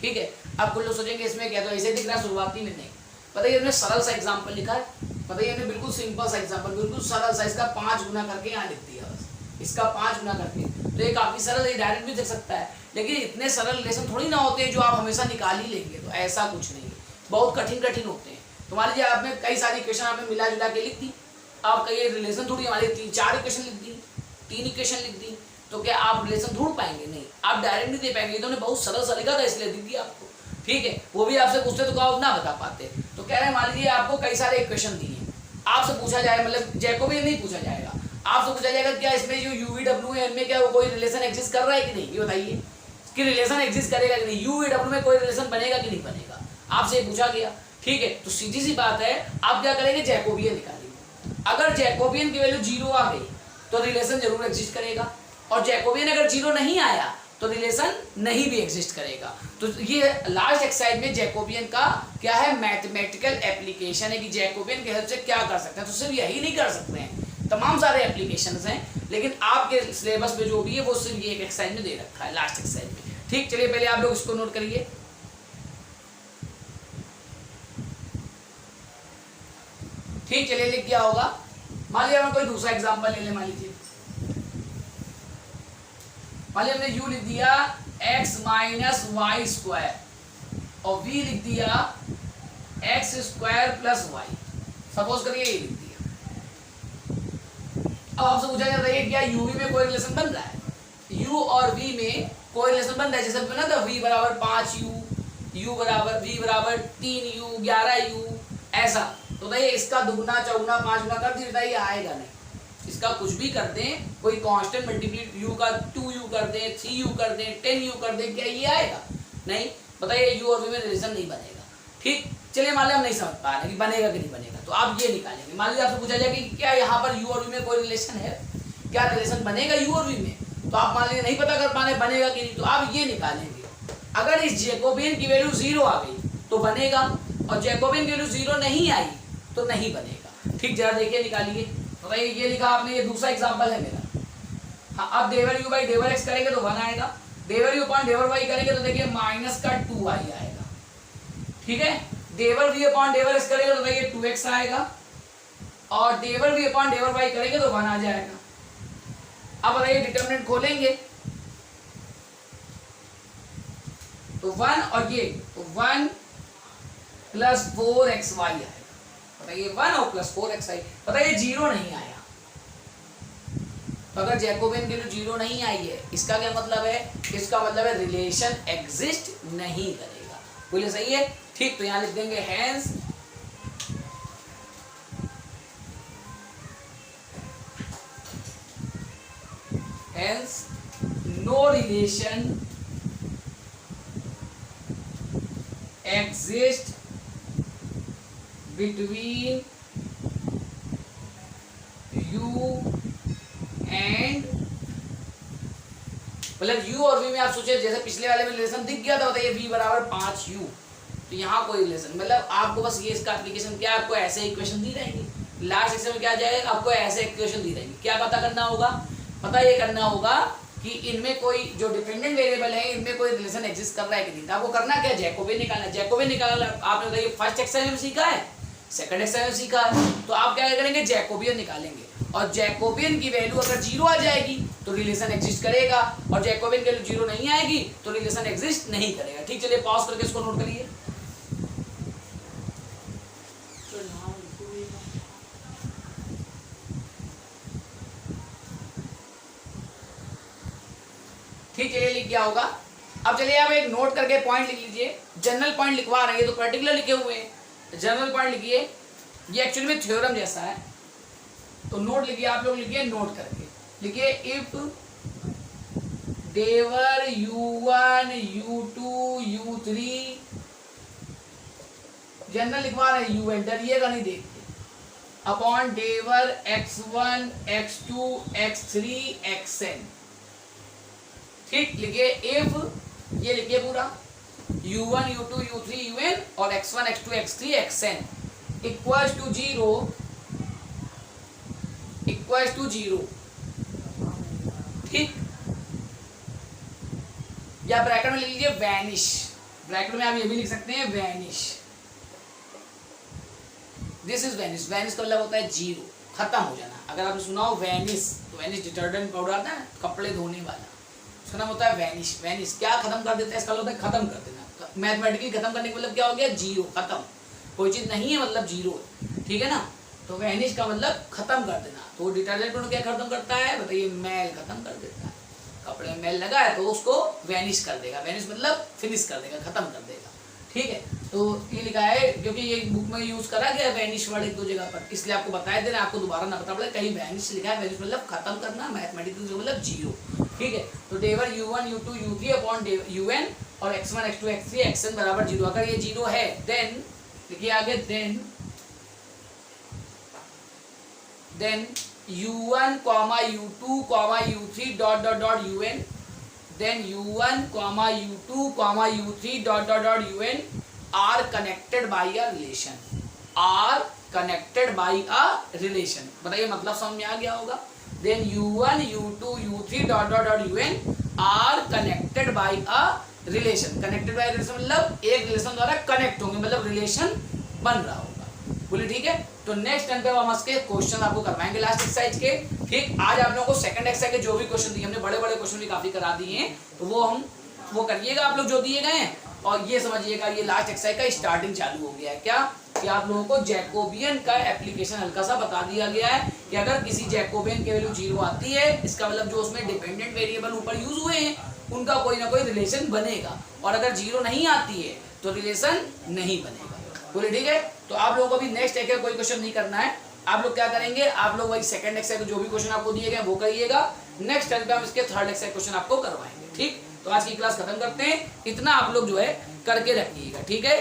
ठीक है। अब कुछ लोग सोचेंगे इसमें क्या, तो ऐसे दिख रहा है शुरुआती में, नहीं, बताइए हमने सरल सा एग्जांपल लिखा है, बताइए हमने बिल्कुल सिंपल सा एग्जांपल, बिल्कुल सरल सा, इसका 5 गुना करके यहाँ लिख दिया बस, इसका 5 गुना करके, तो ये काफी सरल है, डायरेक्ट भी देख सकता है, लेकिन इतने सरल रिलेशन थोड़ी ना होते हैं जो आप हमेशा निकाल ही लेंगे, तो ऐसा कुछ नहीं है, बहुत कठिन कठिन होते हैं। तो मान लीजिए आपने कई सारी इक्वेशन आपने मिला जुला के लिख दी, आपका ये रिलेशन थोड़ी, हमारे 3-4 इक्वेशन लिख दी, 3 इक्वेशन लिख दी, तो क्या आप रिलेशन ढूंढ पाएंगे, नहीं, आप डायरेक्ट नहीं दे पाएंगे, तो उन्होंने बहुत सरल सा लिखा था इसलिए दे दिया आपको, ठीक है। वो भी आपसे पूछते तो आप ना बता पाते, तो कह रहे हैं मान लीजिए आपको कई सारे इक्वेशन दिए, आपसे पूछा जाए, मतलब जैकोबियन नहीं पूछा जाएगा, आपसे पूछा जाएगा क्या इसमें जो UVW है इनमें क्या कोई रिलेशन एग्जिस्ट कर रहा है कि नहीं, ये बताइए कि रिलेशन एग्जिस्ट करेगा कि नहीं, UVW में कोई रिलेशन बनेगा कि नहीं बनेगा, आपसे पूछा गया, ठीक है। तो सीधी सी बात है, आप क्या करेंगे, जैकोबियन निकालेंगे। अगर जैकोबियन की वैल्यू 0 आ गई तो रिलेशन जरूर एग्जिस्ट करेगा, और जैकोबियन अगर जीरो नहीं आया तो रिलेशन नहीं भी एग्जिस्ट करेगा। तो ये लास्ट एक्सरसाइज में जैकोबियन का क्या है, मैथमेटिकल एप्लीकेशन है कि जैकोबियन के हेल्प से क्या कर सकते हैं। तो सिर्फ यही नहीं कर सकते हैं, तमाम सारे एप्लीकेशंस हैं, लेकिन आपके सिलेबस में जो भी है वो सिर्फ ये एक एक्सरसाइज में दे रखा है, लास्ट एक्सरसाइज में। ठीक, चलिए पहले आप लोग इसको नोट करिए। ठीक, चलिए लिख क्या होगा। मान लीजिए हम कोई दूसरा एग्जांपल ले लें, मान लीजिए हमने u लिख दिया x माइनस वाई स्क्वायर और v लिख दिया x square plus y, suppose करिए ये लिख दिया। अब आपसे पूछा जाता है क्या u v में कोई रिलेशन बन रहा है, u और v में कोई रिलेशन बन रहा है, जैसे बना था v बराबर 5u, u बराबर v बराबर 3u 11u ऐसा। तो बताइए इसका दुगुना चौगुना पांच गुना कर दिया, बताइए आएगा नहीं। इसका कुछ भी कर दें, कोई कांस्टेंट मल्टीप्ली u का 2u कर दें, 3u कर दें, 10u कर दें, क्या ये आएगा? नहीं। बताइए u और v में रिलेशन नहीं बनेगा। ठीक, चलिए मान लीजिए हम नहीं समझ पा रहे कि बनेगा कि नहीं बनेगा, तो आप ये निकालेंगे। मान लीजिए आपसे पूछा जाए कि क्या यहाँ पर u और v में कोई रिलेशन है, क्या रिलेशन बनेगा u और v में, तो आप मान लीजिए नहीं पता कर पा रहे बनेगा कि नहीं, तो आप ये निकालेंगे। अगर इस जैकोबियन की वैल्यू 0 आ गई तो बनेगा, और जैकोबियन की वैल्यू 0 नहीं आई तो नहीं बनेगा। ठीक, जरा देखिए निकालिए। तो भाई ये लिखा आपने, ये दूसरा एग्जांपल है मेरा। हाँ, अब डेवर यू बाई डेवर एक्स करेंगे तो 1 आएगा, डेवर यू अपॉन डेवर वाई करेंगे तो देखिए माइनस का 2y आएगा। ठीक है, डेवर वी अपॉन डेवर एक्स करेंगे तो देखिए 2x आएगा, और डेवर वी अपॉन डेवर वाई करेंगे तो 1 आ जाएगा। अब बताइए डिटरमिनेंट खोलेंगे तो 1 और ये तो 1 प्लस 4xy आएगा। बताइए 1 और प्लस 4xy, बताइए 0 नहीं आया। तो अगर जैकोबियन की वैल्यू 0 नहीं आई है, इसका क्या मतलब है? इसका मतलब है रिलेशन एग्जिस्ट नहीं करेगा। बोलिए सही है? ठीक, तो यहां लिख देंगे hence no relation exist between u and, मतलब u और v में आप सोचे जैसे पिछले वाले में रिलेशन दिख गया था, बताइए v बराबर 5u, तो यहाँ कोई रिलेशन, मतलब आपको बस ये इसका एप्लीकेशन क्या है, आपको ऐसे इक्वेशन दी रहेंगी। लास्ट सेक्शन में क्या जाएगा, आपको ऐसे इक्वेशन दी रहेंगी। क्या पता करना होगा? पता ये करना होगा कि इनमें कोई जो डिपेंडेंट वेरिएबल है इनमें कोई रिलेशन एग्जिस्ट कर रहा है कि नहीं। तो आपको करना क्या, जैकोबियन निकालना। जैकोबियन निकालना आपने बताइए फर्स्ट एक्सरसाइज में सीखा है, सेकंड एक्सरसाइज में सीखा है, तो आप क्या करेंगे, जैकोबियन निकालेंगे। और जैकोबियन की वैल्यू अगर 0 आ जाएगी तो रिलेशन एग्जिस्ट करेगा, और जैकोबियन की वैल्यू 0 नहीं आएगी तो रिलेशन एग्जिस्ट नहीं करेगा। ठीक, चलिए पॉज करके इसको नोट करिए। ठीक है, ये लिख गया होगा। अब चलिए आप एक नोट करके पॉइंट लिख लीजिए। जनरल पॉइंट लिखवा रहे हैं तो पर्टिकुलर लिखे हुए हैं, जनरल पॉइंट लिखिए। ये एक्चुअली में थ्योरम जैसा है, तो नोट लिखिए, आप लोग लिखिए नोट करके लिखिए। If डेवर u1 u2 u3, general लिखवा रहे हैं un, डरिएगा नहीं देखते, upon del x1 x2 x3 xn। ठीक, लिखिए इफ, ये लिखिए पूरा u1 u2 u3 un और x1 x2 x3 xn equals to 0। ठीक, या ब्रैकेट में लिख लीजिए वैनिश। ब्रैकेट में आप ये भी लिख सकते हैं vanish, this is vanish. Vanish का मतलब होता है 0, खत्म हो जाना। अगर आपने सुना हो वैनिश, तो वैनिश डिटर्जेंट पाउडर आता है कपड़े धोने वाला, उसका नाम होता है वैनिश। वैनिश क्या खत्म कर देता है, इसका मतलब खत्म कर देना। मैथमेटिकली खत्म करने का मतलब क्या हो गया, 0, खत्म। कोई चीज नहीं है मतलब 0, ठीक है ना। तो वैनिश का मतलब खत्म कर देना। तो डिटर्जेंट पाउडर क्या खत्म करता है, बताइए मैल खत्म कर देता है। कपड़े में मैल लगा है तो उसको वैनिश कर देगा। वैनिश मतलब फिनिश कर देगा, खत्म कर देगा। ठीक है, तो ये लिखा है क्योंकि ये बुक में यूज करा गया वैनिश वर्ड एक दो जगह पर, इसलिए आपको बताया दे रहे हैं, आपको दोबारा ना पता पड़े। कहीं वैनिश लिखा है, वैनिश मतलब खत्म करना, मैथमेटिकल मतलब 0। ठीक है, तो डेवर u1 u2 u3 upon un और x1 x2 x3 xn बराबर 0। अगर ये 0 है देन लिखिए आगे, then u1, u2, u3 dot dot dot un, then u1, u2, u3 dot dot dot un are connected by a relation, are connected by a relation। बताइए मतलब समझ में आ गया होगा। then u1, u2, u3 dot dot dot un are connected by a relation। connected by a relation मतलब एक relation द्वारा connect होंगे, मतलब रिलेशन बन रहा होगा। बोले ठीक है। तो नेक्स्ट टाइम पे हम इसके क्वेश्चन आपको करवाएंगे लास्ट एक्सरसाइज के। ठीक, आज आप लोगों को सेकंड एक्सरसाइज के जो भी क्वेश्चन दिए, हमने बड़े बड़े क्वेश्चन भी काफी करा दिए हैं, तो वो करिएगा आप लोग जो दिए गए हैं। और ये समझिएगा ये लास्ट एक्सरसाइज का स्टार्टिंग चालू हो गया है। क्या कि आप लोगों को जैकोबियन का एप्लीकेशन हल्का सा बता दिया गया है कि अगर किसी जैकोबियन की वैल्यू 0 आती है, इसका मतलब जो उसमें डिपेंडेंट वेरिएबल ऊपर यूज हुए हैं उनका कोई ना कोई रिलेशन बनेगा, और अगर 0 नहीं आती है तो रिलेशन नहीं बनेगा। बोले ठीक है। तो आप लोगों को भी नेक्स्ट एक कोई क्वेश्चन नहीं करना है। आप लोग क्या करेंगे, आप लोग वही सेकंड एक्सरसाइज जो भी क्वेश्चन आपको दिए गए वो करिएगा। नेक्स्ट टाइम पे हम इसके थर्ड एक्सरसाइज क्वेश्चन आपको करवाएंगे। ठीक, तो आज की क्लास खत्म करते हैं। इतना आप लोग जो है करके रखिएगा। ठीक है।